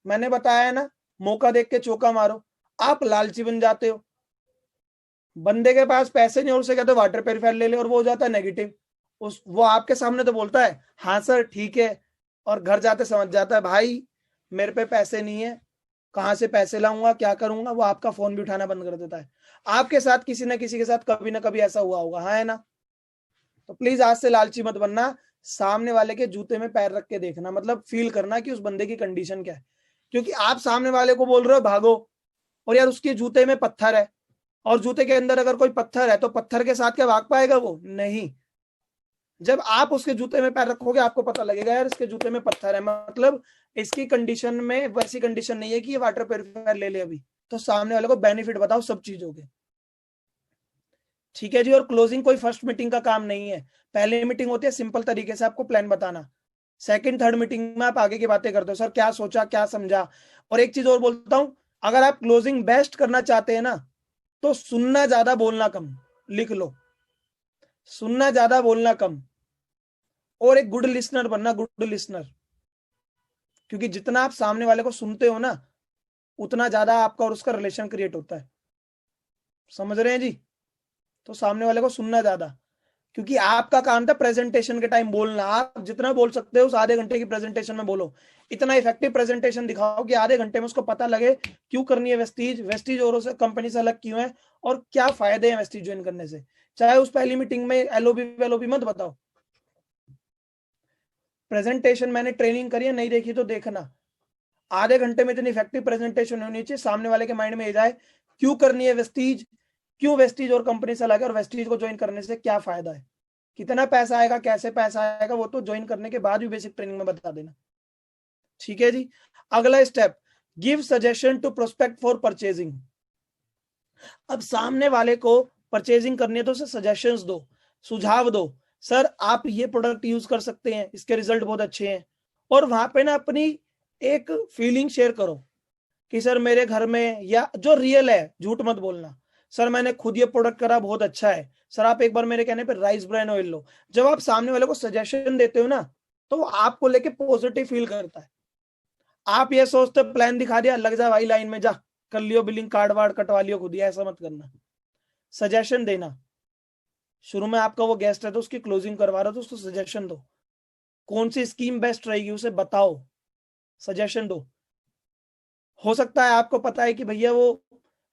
मैंने बताया है ना, मौका देख के चौका मारो। आप लालची बन जाते हो, बंदे के पास पैसे नहीं और उसे कहते वाटर प्योरीफायर ले ले और वो हो जाता है नेगेटिव। वो आपके सामने तो बोलता है हाँ सर ठीक है, और घर जाते समझ जाता है भाई मेरे पे पैसे नहीं है, कहां से पैसे लाऊंगा, क्या करूंगा। वो आपका फोन भी उठाना बंद कर देता है। आपके साथ किसी ना किसी के साथ कभी ना कभी ऐसा हुआ होगा, हाँ है ना। तो प्लीज आज से लालची मत बनना, सामने वाले के जूते में पैर रख के देखना, मतलब फील करना कि उस बंदे की कंडीशन क्या है। क्योंकि आप सामने वाले को बोल रहे हो भागो, और यार उसके जूते में पत्थर है, और जूते के अंदर अगर कोई पत्थर है तो पत्थर के साथ क्या भाग पाएगा वो? नहीं। जब आप उसके जूते में पैर रखोगे आपको पता लगेगा यार इसके जूते में पत्थर है, मतलब इसकी कंडीशन में वैसी कंडीशन नहीं है कि ये वाटर प्योरीफायर ले ले अभी। तो सामने वाले को बेनिफिट बताओ सब चीजों के, ठीक है जी। और क्लोजिंग कोई फर्स्ट मीटिंग का काम नहीं है। पहले मीटिंग होती है सिंपल तरीके से आपको प्लान बताना, सेकंड थर्ड मीटिंग में आप आगे की बातें करते हो, सर क्या सोचा क्या समझा। और एक चीज और बोलता हूं, अगर आप क्लोजिंग बेस्ट करना चाहते हैं ना तो सुनना ज्यादा बोलना कम, लिख लो, सुनना ज्यादा बोलना कम, और एक गुड लिसनर बनना, गुड लिसनर। क्योंकि जितना आप सामने वाले को सुनते हो ना उतना ज्यादा आपका और उसका रिलेशन क्रिएट होता है, समझ रहे हैं जी। तो सामने वाले को सुनना ज्यादा, क्योंकि आपका काम था प्रेजेंटेशन के टाइम बोलना, आप जितना बोल सकते हो उस आधे घंटे की प्रेजेंटेशन में बोलो। इतना इफेक्टिव प्रेजेंटेशन दिखाओ कि आधे घंटे में उसको पता लगे क्यों करनी है वेस्टीज, वेस्टीज और से कंपनी से अलग क्यों है, और क्या फायदे हैं वेस्टीज ज्वाइन करने से। चाहे उस पहली मीटिंग में एलओबी वेलओबी मत बताओ, प्रेजेंटेशन मैंने ट्रेनिंग करी है, नहीं देखी तो देखना। आधे घंटे में इतनी इफेक्टिव प्रेजेंटेशन होनी चाहिए सामने वाले के माइंड में ये जाए क्यों करनी है वेस्टीज, क्यों वेस्टीज और कंपनी से अलग है, और वेस्टीज को ज्वाइन करने से क्या फायदा है, कितना पैसा आएगा, कैसे पैसा आएगा, वो तो ज्वाइन करने के बाद भी बेसिक ट्रेनिंग में बता देना, ठीक है जी। अगला step, give suggestion to prospect for purchasing. अब सामने वाले को परचेजिंग करनी है तो उसे सजेशंस दो, सुझाव दो, सर आप ये प्रोडक्ट यूज कर सकते हैं, इसके रिजल्ट बहुत अच्छे हैं। और वहां पे ना अपनी एक फीलिंग शेयर करो कि सर मेरे घर में, या जो रियल है झूठ मत बोलना, सर मैंने खुद ये प्रोडक्ट करा बहुत अच्छा है, सर आप एक बार मेरे कहने पे राइस ब्रान ऑयल लो। जब आप सामने वाले को सजेशन देते हो ना तो वो आपको लेके पॉजिटिव फील करता है। आप ये सोचते प्लान दिखा दिया लग जा भाई लाइन में जा, कर लियो बिलिंग कार्ड वार्ड कटवा लियो खुद ही, ऐसा मत करना। सजेशन देना, शुरू में आपका वो गेस्ट है तो उसकी क्लोजिंग करवा रहा हो तो उसको सजेशन दो, कौन सी स्कीम बेस्ट रहेगी उसे बताओ, सजेशन दो। हो सकता है आपको पता है कि भैया वो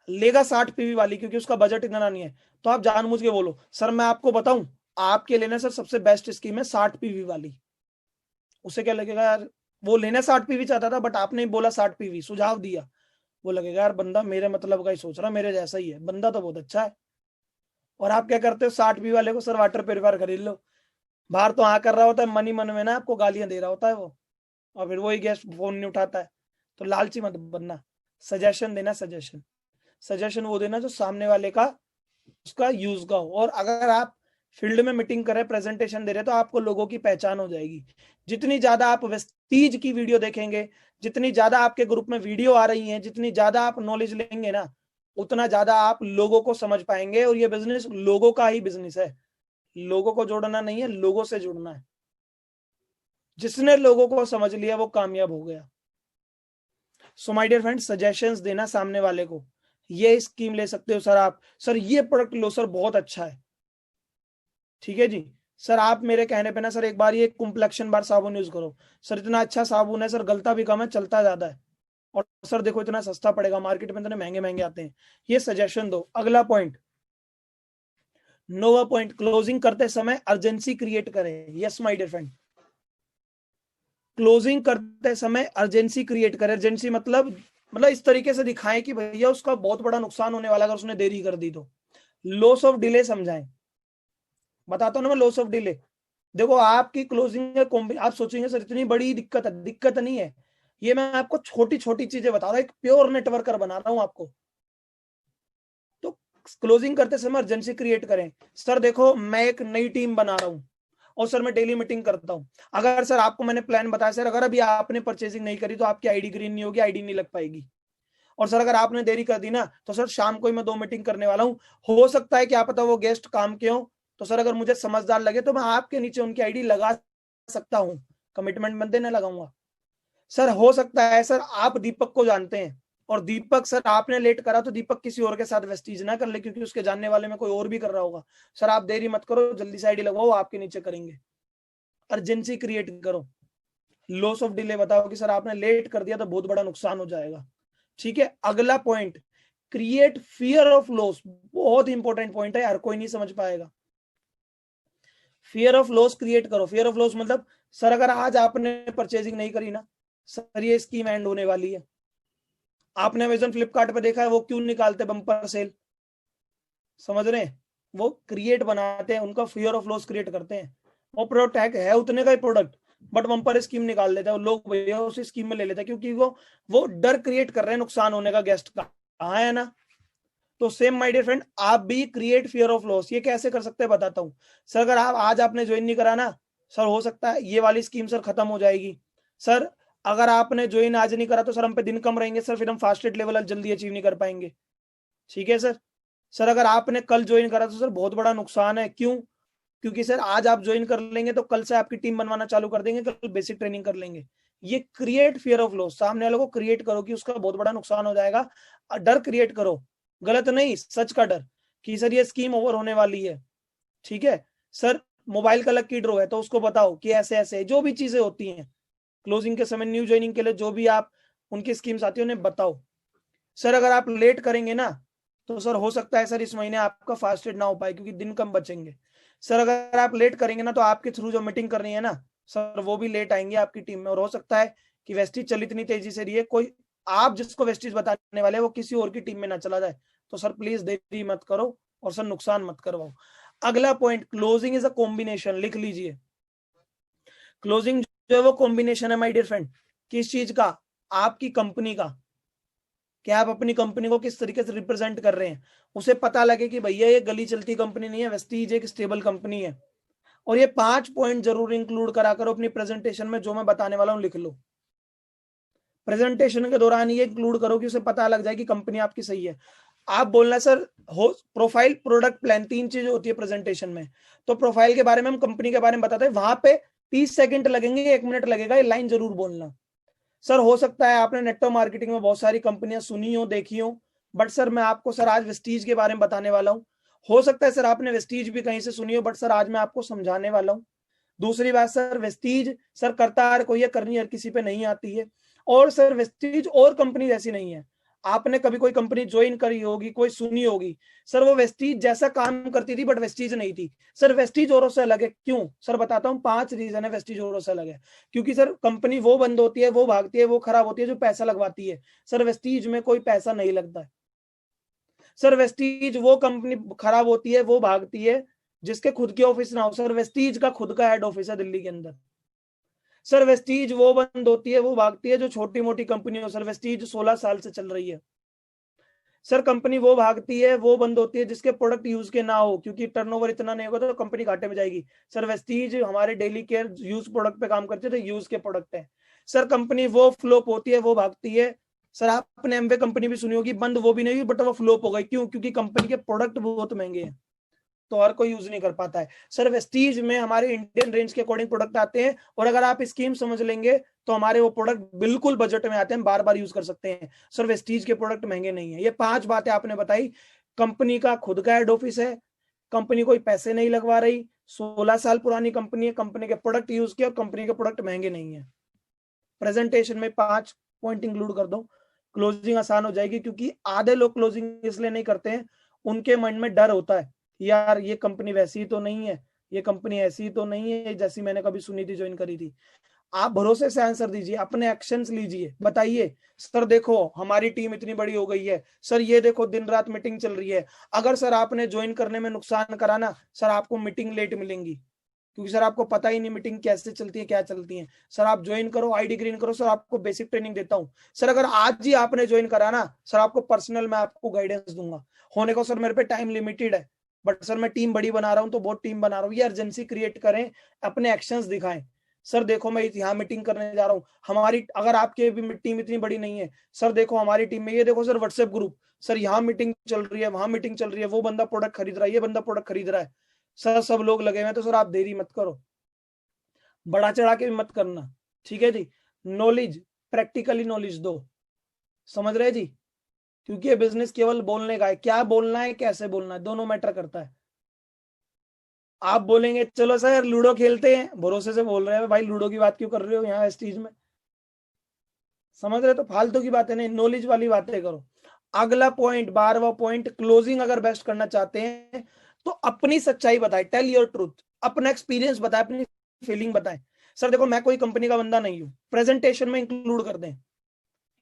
लेगा 60 पीवी वाली क्योंकि उसका बजट इतना नहीं है, तो आप जानबूझ के बोलो सर मैं आपको बताऊं आपके लेने सर सबसे बेस्ट स्कीम है 60 पीवी वाली। उसे क्या लगेगा यार, वो लेना 60 पीवी चाहता था बट आपने बोला 60 पीवी, सुझाव दिया, वो लगेगा यार बंदा मेरे मतलब का ही सोच रहा, मेरे जैसा ही है, बंदा तो बहुत अच्छा है। और आप क्या करते हो 60 पीवी वाले को सर वाटर प्योरीफायर खरीद लो, बाहर तो हाँ कर रहा होता है, मनी मन में ना आपको गालियां दे रहा होता है वो, और फिर वही गेस्ट फोन नहीं उठाता है। तो लालची मत बनना, सजेशन देना, सजेशन, सजेशन वो देना जो सामने वाले का उसका यूज का हो। और अगर आप फील्ड में मीटिंग कर रहे, प्रेजेंटेशन दे रहे तो आपको लोगों की पहचान हो जाएगी। जितनी ज्यादा आप वेस्टीज की वीडियो देखेंगे, जितनी ज्यादा आपके ग्रुप में वीडियो आ रही हैं, जितनी ज्यादा आप नॉलेज लेंगे ना उतना ज्यादा आप लोगों को समझ पाएंगे। और ये बिजनेस लोगों का ही बिजनेस है, लोगों को जोड़ना नहीं है, लोगों से जुड़ना है। जिसने लोगों को समझ लिया वो कामयाब हो गया। So my dear friend, suggestions देना सामने वाले को, ये स्कीम ले सकते हो सर आप, सर ये प्रोडक्ट लो सर बहुत अच्छा है, ठीक है जी। सर आप मेरे कहने पे ना सर एक बार ये कॉम्प्लेक्शन बार साबुन यूज करो, सर इतना अच्छा साबुन है, सर गलता भी कम है चलता ज्यादा है, और सर देखो इतना सस्ता पड़ेगा, मार्केट में इतने महंगे महंगे आते हैं। ये सजेशन दो। अगला पॉइंट, नोवा पॉइंट, क्लोजिंग करते समय अर्जेंसी क्रिएट करें। Yes my dear friend, closing करते समय अर्जेंसी क्रिएट करें। अर्जेंसी मतलब इस तरीके से दिखाएं कि भैया उसका बहुत बड़ा नुकसान होने वाला अगर उसने देरी कर दी तो। लॉस ऑफ डिले समझाएं, बताता हूं ना मैं लॉस ऑफ डिले। देखो आपकी क्लोजिंग आप सोचेंगे सर इतनी बड़ी दिक्कत है, दिक्कत नहीं है, ये मैं आपको छोटी छोटी चीजें बता रहा हूं, एक प्योर नेटवर्कर बना रहा हूं आपको। तो क्लोजिंग करते समय अर्जेंसी क्रिएट करें। सर देखो मैं एक नई टीम बना रहा हूं और सर मैं डेली मीटिंग करता हूं, अगर सर आपको मैंने प्लान बताया सर अगर अभी आपने परचेजिंग नहीं करी तो आपकी आईडी ग्रीन नहीं होगी, आईडी नहीं लग पाएगी। और सर अगर आपने देरी कर दी ना तो सर शाम को ही मैं 2 मीटिंग करने वाला हूँ, हो सकता है क्या पता वो गेस्ट काम के हो, तो सर अगर मुझे समझदार लगे तो मैं आपके नीचे उनकी आईडी लगा सकता हूँ, कमिटमेंट बंदे न लगाऊंगा। सर हो सकता है सर आप दीपक को जानते हैं और दीपक सर आपने लेट करा तो दीपक किसी और के साथ वेस्टीज ना कर ले, क्योंकि उसके जानने वाले में कोई और भी कर रहा होगा। सर आप देरी मत करो, जल्दी से आईडी लगवाओ, आपके नीचे करेंगे। अर्जेंसी क्रिएट करो, लॉस ऑफ डिले बताओ कि सर आपने लेट कर दिया तो बहुत बड़ा नुकसान हो जाएगा। ठीक है, अगला point, create fear of loss. बहुत इंपॉर्टेंट पॉइंट है यार, कोई नहीं समझ पाएगा। फियर ऑफ लॉस क्रिएट करो। फियर ऑफ लॉस मतलब सर अगर आज आपने परचेजिंग नहीं करी ना सर, ये स्कीम एंड होने वाली है। आपने अमेजन फ्लिपकार्ट पे देखा है वो क्यों निकालते बम्पर सेल, समझ रहे हैं? वो क्रिएट बनाते हैं, उनका फियर ऑफ लॉस क्रिएट करते हैं। वो प्रोडक्ट है उतने का ही प्रोडक्ट, बट बम्पर स्कीम निकाल देता है, लोग भैया उसी स्कीम में ले लेते हैं, क्योंकि वो डर क्रिएट कर रहे हैं नुकसान होने का गेस्ट का। हाँ है ना? तो सेम माय डियर फ्रेंड, आप भी क्रिएट फियर ऑफ लॉस। ये कैसे कर सकते हैं बताता हूँ। सर अगर आप आज आपने ज्वाइन नहीं करा ना सर, हो सकता है ये वाली स्कीम सर खत्म हो जाएगी। सर अगर आपने ज्वाइन आज नहीं करा तो सर हम पे दिन कम रहेंगे सर, फिर हम फास्टेड लेवल जल्दी अचीव नहीं कर पाएंगे। ठीक है सर। सर अगर आपने कल ज्वाइन करा तो सर बहुत बड़ा नुकसान है। क्यों? क्योंकि सर आज आप ज्वाइन कर लेंगे तो कल से आपकी टीम बनवाना चालू कर देंगे, कल बेसिक ट्रेनिंग कर लेंगे। ये क्रिएट फियर ऑफ लॉस, सामने वाले को क्रिएट करो कि उसका बहुत बड़ा नुकसान हो जाएगा। डर क्रिएट करो, गलत नहीं, सच का डर कि सर ये स्कीम ओवर होने वाली है। ठीक है सर, मोबाइल का लकी ड्रॉ है तो उसको बताओ कि ऐसे ऐसे जो भी चीजें होती हैं क्लोजिंग के समय, न्यू ज्वाइनिंग के लिए जो भी आप उनकी स्कीम्स आती है उन्हें बताओ। सर अगर आप लेट करेंगे ना तो सर हो सकता है सर इस महीने आपका फास्टेड ना हो पाए, क्योंकि दिन कम बचेंगे। सर अगर आप लेट करेंगे ना तो आपके थ्रू जो मीटिंग कर रही है ना सर, वो भी लेट आएंगे आपकी टीम में, और हो सकता है कि वेस्टीज चल इतनी तेजी से रही है, कोई आप जिसको वेस्टीज बताने वाले वो किसी और की टीम में ना चला जाए। तो सर प्लीज देरी मत करो और सर नुकसान मत करवाओ। अगला point, closing is a combination. लिख लीजिए, क्लोजिंग जो है वो कॉम्बिनेशन है माय डियर फ्रेंड। किस चीज का? आपकी कंपनी का। क्या आप अपनी कंपनी को किस तरीके से रिप्रेजेंट कर रहे हैं, उसे पता लगे कि भैया ये गली चलती कंपनी नहीं है, वेस्टीज एक स्टेबल कंपनी है। और ये 5 पॉइंट जरूर इंक्लूड करा करो अपनी प्रेजेंटेशन में, जो मैं बताने वाला हूं लिख लो। प्रेजेंटेशन के दौरान ये इंक्लूड करो कि उसे पता लग जाए कि कंपनी आपकी सही है। आप बोलना सर हो प्रोफाइल, प्रोडक्ट प्लान, 3 चीजें होती है प्रेजेंटेशन में। तो प्रोफाइल के बारे में हम कंपनी के बारे में बताते हैं, वहां पे 30 सेकंड लगेंगे, 1 मिनट लगेगा, ये लाइन जरूर बोलना। सर हो सकता है आपने नेटवर्क मार्केटिंग में बहुत सारी कंपनियां सुनी हो, देखी हो, बट सर मैं आपको सर आज वेस्टीज के बारे में बताने वाला हूं। हो सकता है सर आपने वेस्टीज भी कहीं से सुनी हो, बट सर आज मैं आपको समझाने वाला हूं। दूसरी बात सर, वेस्टीज सर करता हर कोई है, करनी हर किसी पे नहीं आती है। और सर वेस्टीज और कंपनी जैसी नहीं है। आपने कभी कोई कंपनी ज्वाइन करी होगी, कोई सुनी होगी, सर वो वेस्टीज जैसा काम करती थी बट वेस्टीज नहीं थी। सर वेस्टीज औरों से अलग है। क्यों? सर बताता हूँ, 5 रीजन है वेस्टीज औरों से अलग है। क्योंकि सर कंपनी वो बंद होती है, वो भागती है, वो खराब होती है जो पैसा लगवाती है। सर वेस्टीज में कोई पैसा नहीं लगता है। सर वेस्टीज वो कंपनी खराब होती है, वो भागती है जिसके खुद के ऑफिस ना हो। सर वेस्टीज का खुद का हेड ऑफिस है दिल्ली के अंदर। सर वेस्टीज वो बंद होती है, वो भागती है जो छोटी मोटी कंपनी हो। सर वेस्टीज 16 साल से चल रही है। सर कंपनी वो भागती है, वो बंद होती है जिसके प्रोडक्ट यूज के ना हो, क्योंकि टर्नओवर इतना नहीं होगा तो कंपनी घाटे में जाएगी। सर वेस्टीज हमारे डेली केयर यूज प्रोडक्ट पे काम करते थे, यूज के प्रोडक्ट है। सर कंपनी वो फ्लोप होती है, वो भागती है। सर आपने एमवे कंपनी भी सुनी होगी, बंद वो भी नहीं हुई बट वो फ्लोप हो गई। क्यों? क्योंकि कंपनी के प्रोडक्ट बहुत महंगे हैं तो हर कोई यूज नहीं कर पाता है। सर वेस्टीज में हमारे इंडियन रेंज के अकॉर्डिंग प्रोडक्ट आते हैं, और अगर आप स्कीम समझ लेंगे तो हमारे वो प्रोडक्ट बिल्कुल बजट में आते हैं, बार बार यूज कर सकते हैं। सर वेस्टीज के प्रोडक्ट महंगे नहीं है। ये 5 बातें आपने बताई। कंपनी का खुद का हेड ऑफिस है, कंपनी कोई पैसे नहीं लगवा रही, 16 साल पुरानी कंपनी है, कंपनी के प्रोडक्ट यूज किया और कंपनी के प्रोडक्ट महंगे नहीं है। प्रेजेंटेशन में 5 पॉइंट इंक्लूड कर दो, क्लोजिंग आसान हो जाएगी। क्योंकि आधे लोग क्लोजिंग इसलिए नहीं करते हैं, उनके मन में डर होता है यार ये कंपनी वैसी तो नहीं है, ये कंपनी ऐसी तो नहीं है जैसी मैंने कभी सुनी थी, ज्वाइन करी थी। आप भरोसे से आंसर दीजिए, अपने एक्शंस लीजिए, बताइए सर देखो हमारी टीम इतनी बड़ी हो गई है, सर ये देखो दिन रात मीटिंग चल रही है। अगर सर आपने ज्वाइन करने में नुकसान करा ना सर, आपको मीटिंग लेट मिलेंगी, क्योंकि सर आपको पता ही नहीं मीटिंग कैसे चलती है, क्या चलती है। सर आप ज्वाइन करो, आईडी ग्रीन करो, सर आपको बेसिक ट्रेनिंग देता हूँ। सर अगर आज ही आपने ज्वाइन करा ना सर, आपको पर्सनल मैं आपको गाइडेंस दूंगा। होने को सर मेरे पे टाइम लिमिटेड है, बट सर मैं टीम बड़ी बना रहा हूं तो बहुत टीम बना रहा हूं। ये अर्जेंसी क्रिएट करें, अपने एक्शंस दिखाएं। सर देखो मैं यहाँ मीटिंग करने जा रहा हूँ, हमारी अगर आपकी भी टीम इतनी बड़ी नहीं है, सर देखो हमारी टीम में ये देखो सर व्हाट्सएप ग्रुप, सर यहाँ मीटिंग चल रही है, वहां मीटिंग चल रही है, वो बंदा प्रोडक्ट खरीद रहा है, ये बंदा प्रोडक्ट खरीद रहा है, सर सब लोग लगे हुए हैं, तो सर आप देरी मत करो, बढ़ा चढ़ा के भी मत करना, ठीक है जी। नॉलेज, प्रैक्टिकली नॉलेज दो, समझ रहे जी, क्योंकि ये बिजनेस केवल बोलने का है, क्या बोलना है कैसे बोलना है दोनों मैटर करता है। आप बोलेंगे चलो सर लूडो खेलते हैं, भरोसे से बोल रहे हैं भाई, लूडो की बात क्यों कर रहे हो यहाँ इस चीज में, समझ रहे, तो फालतू की बातें नहीं, नॉलेज वाली बातें करो। अगला पॉइंट, 12वां पॉइंट, क्लोजिंग अगर बेस्ट करना चाहते हैं तो अपनी सच्चाई बताए, टेल योर ट्रूथ, अपना एक्सपीरियंस बताए, अपनी फीलिंग बताए। सर देखो मैं कोई कंपनी का बंदा नहीं हूँ, प्रेजेंटेशन में इंक्लूड कर दें,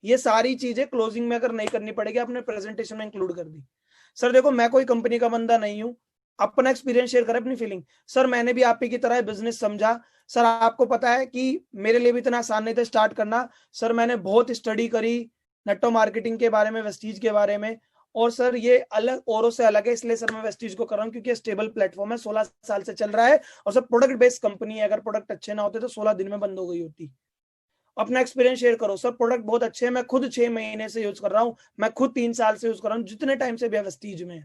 ये सारी चीजें क्लोजिंग में अगर नहीं करनी पड़ेगी, अपने प्रेजेंटेशन में इंक्लूड कर दी। सर देखो मैं कोई कंपनी का बंदा नहीं हूँ, अपना एक्सपीरियंस शेयर करें, अपनी फीलिंग, सर मैंने भी आप ही की तरह बिजनेस समझा, सर आपको पता है कि मेरे लिए भी इतना आसान नहीं था स्टार्ट करना, सर मैंने बहुत स्टडी करी नेटवर्क मार्केटिंग के बारे में, वेस्टीज के बारे में, और सर ये अलग औरों से अलग है, इसलिए सर मैं वेस्टीज को कर रहा हूँ क्योंकि स्टेबल प्लेटफॉर्म है, 16 साल से चल रहा है, और सर प्रोडक्ट बेस्ड कंपनी है, अगर प्रोडक्ट अच्छे ना होते तो 16 दिन में बंद हो गई होती। अपना एक्सपीरियंस शेयर करो, सर प्रोडक्ट बहुत अच्छे हैं, मैं खुद 6 महीने से यूज कर रहा हूँ, मैं खुद 3 साल से यूज कर रहा हूँ, जितने टाइम से भी वेस्टीज में,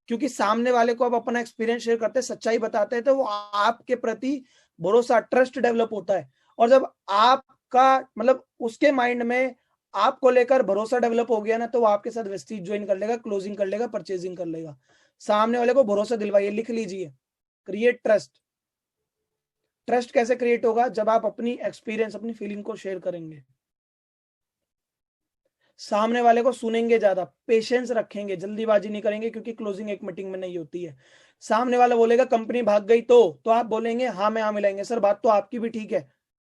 क्योंकि सामने वाले को आप अपना एक्सपीरियंस शेयर करते हैं, सच्चाई बताते हैं, तो वो आपके प्रति भरोसा, ट्रस्ट डेवलप होता है, और जब आपका मतलब उसके माइंड में आपको लेकर भरोसा डेवलप हो गया ना, तो वो आपके साथ वेस्टीज ज्वाइन कर लेगा, क्लोजिंग कर लेगा, परचेजिंग कर लेगा। सामने वाले को भरोसा दिलवाइए, लिख लीजिए, क्रिएट ट्रस्ट। ट्रस्ट कैसे क्रिएट होगा, जब आप अपनी एक्सपीरियंस, अपनी फीलिंग को शेयर करेंगे, सामने वाले को सुनेंगे, ज्यादा पेशेंस रखेंगे, जल्दीबाजी नहीं करेंगे, क्योंकि क्लोजिंग एक मीटिंग में नहीं होती है। सामने वाला बोलेगा कंपनी भाग गई तो आप बोलेंगे हाँ मैं हाँ मिलाएंगे, सर बात तो आपकी भी ठीक है,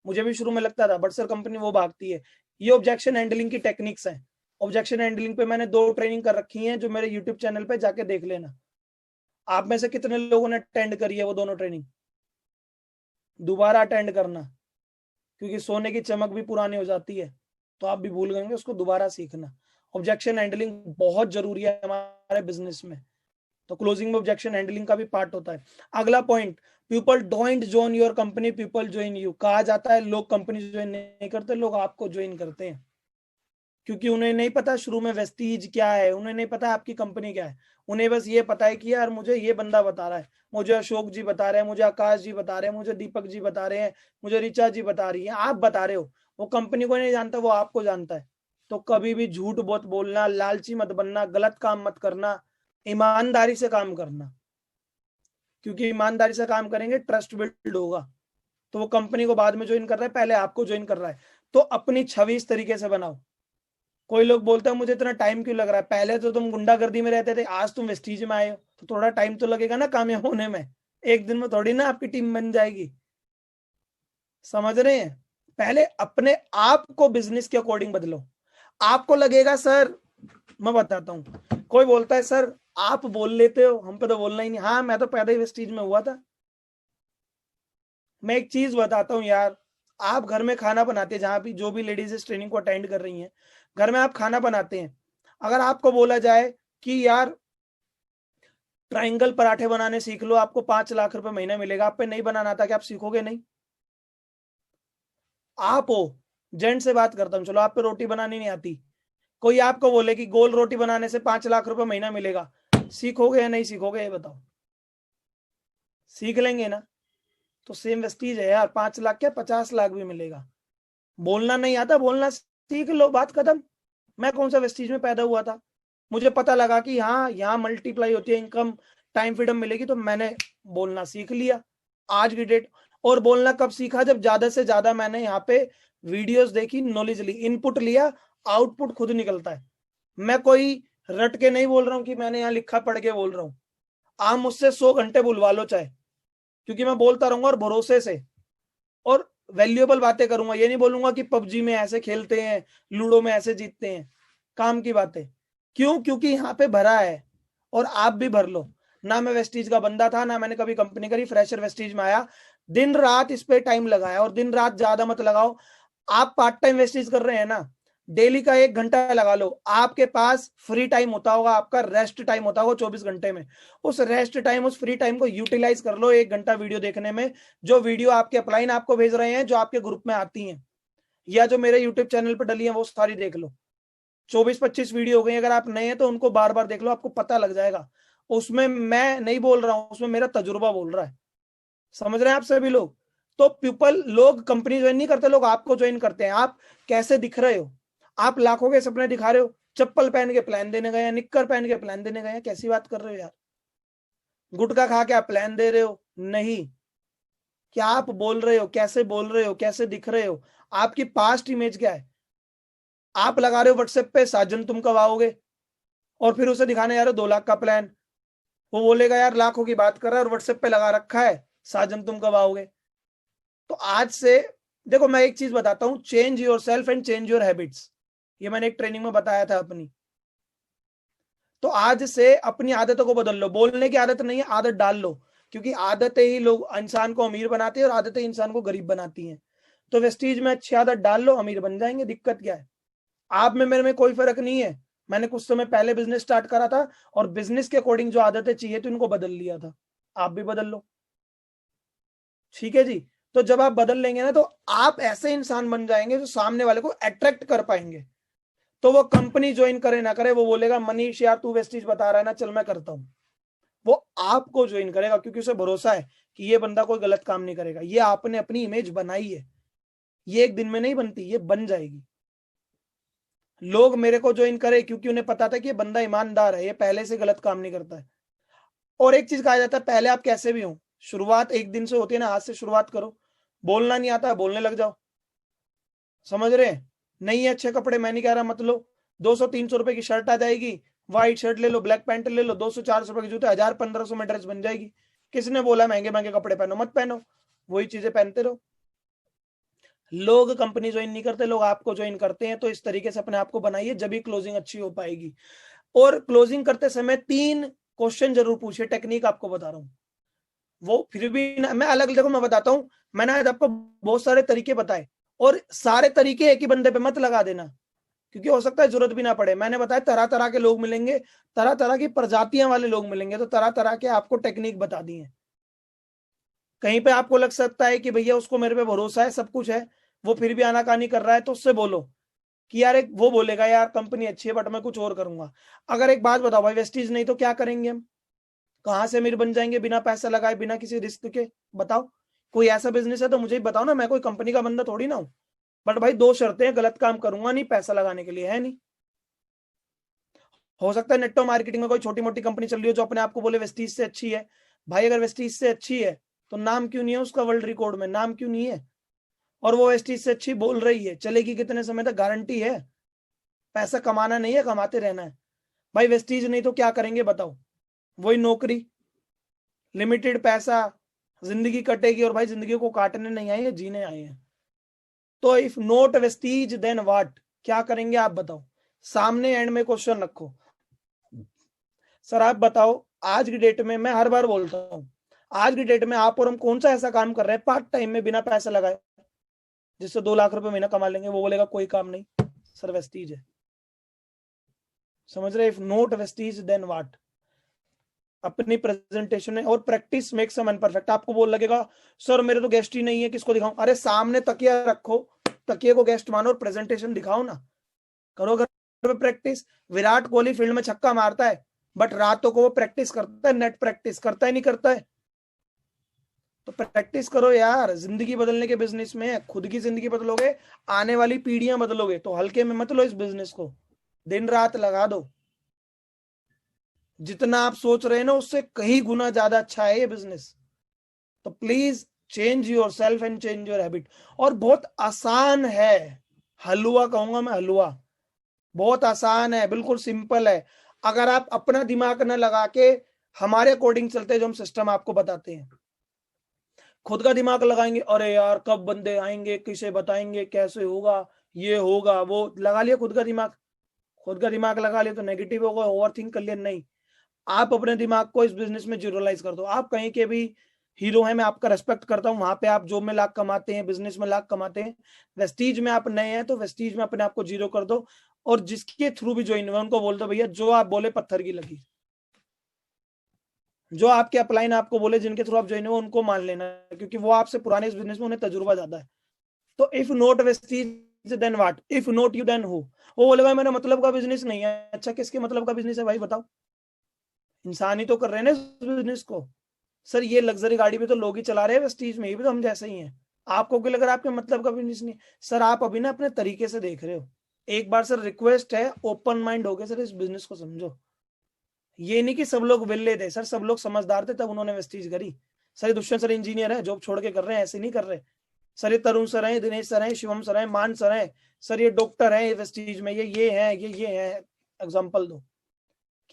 मुझे भी शुरू में लगता था, बट सर कंपनी वो भागती है। ये ऑब्जेक्शन हैंडलिंग की टेक्निक्स हैं। ऑब्जेक्शन हैंडलिंग पे मैंने 2 ट्रेनिंग कर रखी है, जो मेरे यूट्यूब चैनल पे जाके देख लेना। आप में से कितने लोगों ने अटेंड करी है वो दोनों ट्रेनिंग? दोबारा अटेंड करना, क्योंकि सोने की चमक भी पुरानी हो जाती है, तो आप भी भूल गए, उसको दोबारा सीखना। ऑब्जेक्शन हैंडलिंग बहुत जरूरी है हमारे बिजनेस में, तो क्लोजिंग में ऑब्जेक्शन हैंडलिंग का भी पार्ट होता है। अगला point, people don't join your company, people join you. कहा जाता है लोग कंपनी ज्वाइन नहीं करते, लोग आपको ज्वाइन करते हैं, क्योंकि उन्हें नहीं पता शुरू में वेस्टीज क्या है, उन्हें नहीं पता आपकी कंपनी क्या है, उन्हें बस ये पता है कि यार मुझे ये बंदा बता रहा है, मुझे अशोक जी बता रहे हैं, मुझे आकाश जी बता रहे हैं, मुझे दीपक जी बता रहे हैं, मुझे ऋचा जी बता रही है, आप बता रहे हो, वो कंपनी को नहीं जानता, वो आपको जानता है। तो कभी भी झूठ बहुत बोलना, लालची मत बनना, गलत काम मत करना, ईमानदारी से काम करना, क्योंकि ईमानदारी से काम करेंगे ट्रस्ट बिल्ड होगा, तो वो कंपनी को बाद में ज्वाइन कर रहा है, पहले आपको ज्वाइन कर रहा है। तो अपनी छवि इस तरीके से बनाओ। कोई लोग बोलते हैं मुझे इतना टाइम क्यों लग रहा है, पहले तो तुम गुंडागर्दी में रहते थे, आज तुम वेस्टीज में आए हो, तो थोड़ा टाइम तो लगेगा ना कामयाब होने में, एक दिन में थोड़ी ना आपकी टीम बन जाएगी, समझ रहे हैं। पहले अपने आप को बिजनेस के अकॉर्डिंग बदलो। आपको लगेगा सर, मैं बताता हूँ, कोई बोलता है सर आप बोल लेते हो, हम पे तो बोलना ही नहीं, हाँ मैं तो पैदा ही वेस्टीज में हुआ था। मैं एक चीज बताता हूँ यार, आप घर में खाना बनाते हैं, जहां भी जो भी लेडीज इस ट्रेनिंग को अटेंड कर रही हैं, घर में आप खाना बनाते हैं, अगर आपको बोला जाए कि यार ट्रायंगल पराठे बनाने सीख लो, आपको 5 लाख रुपए महीना मिलेगा, आप पे नहीं बनाना आता कि आप सीखोगे नहीं? आप हो, जेंट से बात करता हूं, चलो आप पे रोटी बनानी नहीं आती, कोई आपको बोले कि गोल रोटी बनाने से 5 लाख रुपए महीना मिलेगा, सीखोगे या नहीं सीखोगे, ये बताओ? सीख लेंगे ना। तो सेम वेस्टीज है यार, 5 लाख क्या 50 लाख भी मिलेगा। बोलना नहीं आता, बोलना सीख लो, बात खत्म। मैं कौन सा वेस्टीज में पैदा हुआ था, मुझे पता लगा कि हाँ यहाँ मल्टीप्लाई होती है इनकम, टाइम फ्रीडम मिलेगी, तो मैंने बोलना सीख लिया आज की डेट। और बोलना कब सीखा, जब ज्यादा से ज्यादा मैंने यहाँ पे वीडियोस देखी, नॉलेज ली, इनपुट लिया, आउटपुट खुद निकलता है। मैं कोई रट के नहीं बोल रहा हूँ कि मैंने यहाँ लिखा पढ़ के बोल रहा हूँ। आप मुझसे 100 घंटे बुलवा लो चाहे, क्योंकि मैं बोलता रहूंगा और भरोसे से, और वैल्यूएबल बातें करूंगा। ये नहीं बोलूंगा कि पबजी में ऐसे खेलते हैं, लूडो में ऐसे जीतते हैं, काम की बातें। क्यों? क्योंकि यहाँ पे भरा है, और आप भी भर लो ना। मैं वेस्टीज का बंदा था ना, मैंने कभी कंपनी करी, फ्रेशर वेस्टीज में आया, दिन रात इस पे टाइम लगाया, और दिन रात ज्यादा मत लगाओ। आप पार्ट टाइम वेस्टीज कर रहे हैं ना, डेली का 1 घंटा लगा लो। आपके पास फ्री टाइम होता होगा, आपका रेस्ट टाइम होता होगा 24 घंटे में, उस रेस्ट टाइम, उस फ्री टाइम को यूटिलाइज कर लो 1 घंटा वीडियो देखने में। जो वीडियो आपके अपलाइन आपको भेज रहे हैं, जो आपके ग्रुप में आती हैं, या जो मेरे यूट्यूब चैनल पर डली है, वो सारी देख लो। 24-25 वीडियो हो गई, अगर आप नए हैं तो उनको बार बार देख लो, आपको पता लग जाएगा। उसमें मैं नहीं बोल रहा हूं, उसमें मेरा तजुर्बा बोल रहा है। समझ रहे हैं आप सभी लोग? तो पीपल, लोग कंपनी ज्वाइन नहीं करते, लोग आपको ज्वाइन करते हैं। आप कैसे दिख रहे हो? आप लाखों के सपने दिखा रहे हो, चप्पल पहन के प्लान देने गए, निक्कर पहन के प्लान देने गए, कैसी बात कर रहे हो यार? गुटखा खा के आप प्लान दे रहे हो? नहीं। क्या आप बोल रहे हो, कैसे बोल रहे हो, कैसे दिख रहे हो, आपकी पास्ट इमेज क्या है? आप लगा रहे हो व्हाट्सएप पे साजन तुम कब आओगे, और फिर उसे दिखाने जा रहे हो 2 लाख का प्लान। वो बोलेगा यार लाखों की बात कर रहा है और व्हाट्सएप पे लगा रखा है साजन तुम कब आओगे। तो आज से देखो, मैं एक चीज बताता हूं, change your self and change your habits. ये मैंने एक ट्रेनिंग में बताया था अपनी। तो आज से अपनी आदतों को बदल लो। बोलने की आदत नहीं है, आदत डाल लो, क्योंकि आदतें ही लोग, इंसान को अमीर बनाती है और आदतें इंसान को गरीब बनाती हैं। तो वेस्टीज में अच्छी आदत डाल लो, अमीर बन जाएंगे। दिक्कत क्या है? आप में मेरे में कोई फर्क नहीं है। मैंने कुछ समय पहले बिजनेस स्टार्ट करा था और बिजनेस के अकॉर्डिंग जो आदतें चाहिए थी उनको बदल लिया था। आप भी बदल लो, ठीक है जी। तो जब आप बदल लेंगे ना, तो आप ऐसे इंसान बन जाएंगे जो सामने वाले को अट्रैक्ट कर पाएंगे। तो वो कंपनी ज्वाइन करे ना करे, वो बोलेगा मनीष यार तू वेस्टीज बता रहा है ना, चल मैं करता हूं। वो आपको ज्वाइन करेगा क्योंकि उसे भरोसा है कि ये बंदा कोई गलत काम नहीं करेगा। ये आपने अपनी इमेज बनाई है, ये एक दिन में नहीं बनती, ये बन जाएगी। लोग मेरे को ज्वाइन करे क्योंकि उन्हें पता था कि ये बंदा ईमानदार है, ये पहले से गलत काम नहीं करता है। और एक चीज कहा जाता है, पहले आप कैसे भी हो, शुरुआत एक दिन से होती है ना, आज से शुरुआत करो। बोलना नहीं आता है, बोलने लग जाओ। समझ रहे हैं? नहीं है अच्छे कपड़े, मैं नहीं कह रहा मत लो। 200-300 रुपए की शर्ट आ जाएगी, व्हाइट शर्ट ले लो, ब्लैक पैंट ले लो, 200-400 रुपए के जूते, 1000-1500 में ड्रेस बन जाएगी। किसने बोला महंगे महंगे कपड़े पहनो? मत पहनो, वही चीजें पहनते रहो। लोग कंपनी ज्वाइन नहीं करते, लोग आपको ज्वाइन करते हैं। तो इस तरीके से अपने आप को बनाइए, जब भी क्लोजिंग अच्छी हो पाएगी। और क्लोजिंग करते समय 3 क्वेश्चन जरूर पूछिए। टेक्निक आपको बता रहा हूं, वो फिर भी मैं अलग, देखो मैं बताता हूं। मैंने आज आपको बहुत सारे तरीके बताए, और सारे तरीके एक ही बंदे पे मत लगा देना, क्योंकि हो सकता है जरूरत भी ना पड़े। मैंने बताया तरह तरह के लोग मिलेंगे, तरह तरह की प्रजातियां वाले लोग मिलेंगे, तो तरह तरह के आपको टेक्निक बता दी है। कहीं पे आपको लग सकता है कि भैया उसको मेरे पे भरोसा है, सब कुछ है, वो फिर भी आनाकानी कर रहा है, तो उससे बोलो कि यार, एक वो बोलेगा यार कंपनी अच्छी है बट मैं कुछ और करूंगा। अगर एक बात बताओ भाई, वेस्टीज नहीं तो क्या करेंगे हम? कहां से अमीर बन जाएंगे बिना पैसा लगाए, बिना किसी रिस्क के? बताओ। कोई ऐसा बिजनेस है तो मुझे ही बताओ ना, मैं कोई कंपनी का बंदा थोड़ी ना हूं। बट भाई 2 शर्तें हैं, गलत काम करूंगा नहीं पैसा लगाने के लिए, है नहीं। हो सकता है नेटो मार्केटिंग में कोई छोटी मोटी कंपनी चल रही हो जो अपने आप को बोले वेस्टीज से अच्छी है। भाई अगर वेस्टीज से अच्छी है तो नाम क्यों नहीं है उसका वर्ल्ड रिकॉर्ड में? नाम क्यों नहीं है? और वो वेस्टीज से अच्छी बोल रही है, चलेगी कितने समय तक? गारंटी है। पैसा कमाना नहीं है, कमाते रहना है। भाई वेस्टीज नहीं तो क्या करेंगे बताओ? वही नौकरी, लिमिटेड पैसा, जिंदगी कटेगी। और भाई जिंदगी को काटने नहीं आए हैं, जीने आए हैं। तो if not Vestige then what? क्या करेंगे आप बताओ? सामने एंड में क्वेश्चन रखो। सर आप बताओ, आज की डेट में, मैं हर बार बोलता हूँ, आज की डेट में आप और हम कौन सा ऐसा काम कर रहे हैं पार्ट टाइम में बिना पैसा लगाए, जिससे 2 लाख रुपए महीना कमा लेंगे? वो बोलेगा कोई काम नहीं, सर वेस्टीज है। समझ रहे? If not Vestige then what? अपनी प्रेजेंटेशन में और practice makes a man perfect. आपको बोल लगेगा सर मेरे तो गेस्ट ही नहीं है, किसको दिखाऊं? अरे सामने तकिया रखो, तकिए को गेस्ट मानो और प्रेजेंटेशन दिखाओ ना। करो घर पे प्रैक्टिस। विराट कोहली फील्ड में छक्का मारता है, बट रातों को वो प्रैक्टिस करता है, नेट प्रैक्टिस करता है, नहीं करता है? तो प्रैक्टिस करो यार। जिंदगी बदलने के बिजनेस में खुद की जिंदगी बदलोगे, आने वाली पीढ़ियां बदलोगे, तो हल्के में मत लो इस बिजनेस को, दिन रात लगा दो। जितना आप सोच रहे हैं ना, उससे कहीं गुना ज्यादा अच्छा है ये बिजनेस। तो please change your self and change your habit. और बहुत आसान है, हलवा कहूंगा मैं, हलवा बहुत आसान है, बिल्कुल सिंपल है। अगर आप अपना दिमाग न लगा के हमारे अकॉर्डिंग चलते हैं, जो हम सिस्टम आपको बताते हैं, खुद का दिमाग लगाएंगे, अरे यार कब बंदे आएंगे, किसे बताएंगे, कैसे होगा, ये होगा वो, लगा लिया खुद का दिमाग। खुद का दिमाग लगा लिया तो नेगेटिव होगा, ओवर थिंक कर लिया। नहीं, आप अपने दिमाग को इस बिजनेस में यूटिलाइज कर दो। आप कहीं के भी हीरो है, मैं आपका रेस्पेक्ट करता हूँ, वहां पे आप जॉब में लाख कमाते हैं, बिजनेस में लाख कमाते हैं, वेस्टीज में आप नए हैं तो वेस्टीज में अपने आप को जीरो कर दो, और जिसके थ्रू भी ज्वाइन हुआ उनको बोल दो भैया जो आप बोले पत्थर की लगी, जो आपके अपलाइन आपको बोले जिनके थ्रू आप ज्वाइन हुए उनको मान लेना, क्योंकि वो आपसे पुराने इस बिजनेस में, उन्हें तजुर्बा ज्यादा है। तो if not Vestige then what, if not you then who. वो बोले भाई मेरा मतलब का बिजनेस नहीं है। अच्छा किसके मतलब का बिजनेस है भाई बताओ, इंसान ही तो कर रहे हैं ना इस बिजनेस को। सर ये लग्जरी गाड़ी भी तो लोग ही चला रहे हैं, वेस्टीज में ये भी तो हम जैसे ही हैं। आपको क्यों लग रहा है आपके मतलब का बिजनेस नहीं? सर आप अभी ना अपने तरीके से देख रहे हो। एक बार सर रिक्वेस्ट है, ओपन माइंड हो गए सर, इस बिजनेस को समझो। ये नहीं कि सब लोग विल्ले थे सर, सब लोग समझदार थे तब उन्होंने वेस्टीज करी। सर ये दुष्यंत सर इंजीनियर है, जॉब छोड़ के कर रहे हैं, ऐसे नहीं कर रहे। सर ये तरुण सर है, दिनेश सर है, शिवम सर है, मान सर है, सर ये डॉक्टर है, ये वेस्टीज में ये है, ये है। एग्जाम्पल दो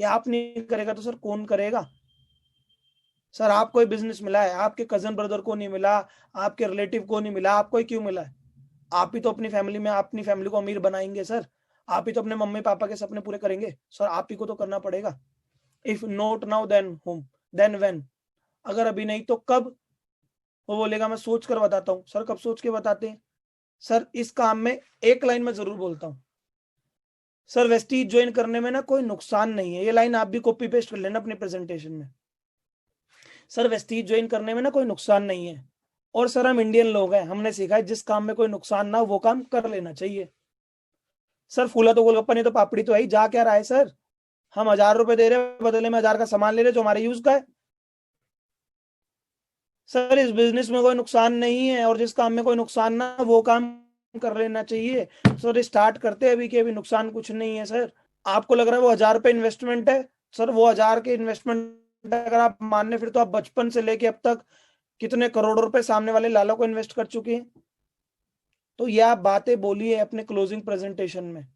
कि आप नहीं करेगा तो सर कौन करेगा? सर आपको ही बिजनेस मिला है, आपके कजन ब्रदर को नहीं मिला, आपके रिलेटिव को नहीं मिला, आपको ही क्यों मिला है? आप ही तो अपनी फैमिली में अपनी फैमिली को अमीर बनाएंगे सर, आप ही तो अपने मम्मी पापा के सपने पूरे करेंगे सर, आप ही को तो करना पड़ेगा। If not now then home, then when, अगर अभी नहीं तो कब? वो बोलेगा मैं सोच कर बताता हूँ। सर कब सोच के बताते हैं? सर इस काम में एक लाइन में जरूर बोलता हूँ, सर वेस्टीज ज्वाइन करने में ना कोई नुकसान नहीं है, ये लाइन आप भी कॉपी पेस्ट कर लेना अपनी प्रेजेंटेशन में। सर वेस्टीज ज्वाइन करने में ना कोई नुकसान नहीं है, और सर हम इंडियन लोग हैं, हमने सीखा है जिस काम में कोई नुकसान ना हो वो काम कर लेना चाहिए। सर फूला तो गोलगप्पा नहीं तो पापड़ी तो है ही, जा क्या रहा है सर? हम 1,000 रुपए दे रहे हैं, बदले में 1,000 का सामान ले रहे जो हमारे यूज का है। सर इस बिजनेस में कोई नुकसान नहीं है, और जिस काम में कोई नुकसान ना वो काम कर लेना चाहिए। सर स्टार्ट करते हैं अभी कि अभी नुकसान कुछ नहीं है सर। आपको लग रहा है वो 1,000 रुपए इन्वेस्टमेंट है, सर वो 1,000 के इन्वेस्टमेंट अगर आप मानने फिर तो आप बचपन से लेके अब तक कितने करोड़ों रुपए सामने वाले लालों को इन्वेस्ट कर चुके हैं। तो ये आप बातें बोलिए अपने क्लोजिंग प्रेजेंटेशन में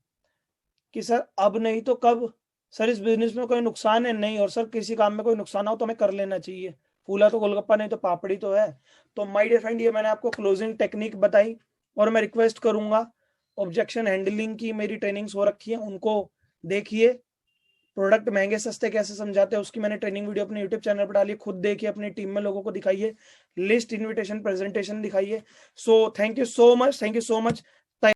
कि सर अब नहीं तो कब? सर इस बिजनेस में कोई नुकसान है नहीं, और सर किसी काम में कोई नुकसान हो तो हमें कर लेना चाहिए। फूला तो गोलगप्पा नहीं तो पापड़ी तो है। तो माय डियर फ्रेंड, ये मैंने आपको क्लोजिंग टेक्निक बताई, और मैं रिक्वेस्ट करूंगा ऑब्जेक्शन हैंडलिंग की मेरी ट्रेनिंग्स हो रखी है उनको देखिए। प्रोडक्ट महंगे सस्ते कैसे समझाते हैं उसकी मैंने ट्रेनिंग वीडियो अपने यूट्यूब चैनल पर डाली, खुद देखिए, अपनी टीम में लोगों को दिखाइए, लिस्ट इन्विटेशन प्रेजेंटेशन दिखाइए। So thank you so much, thank you so much.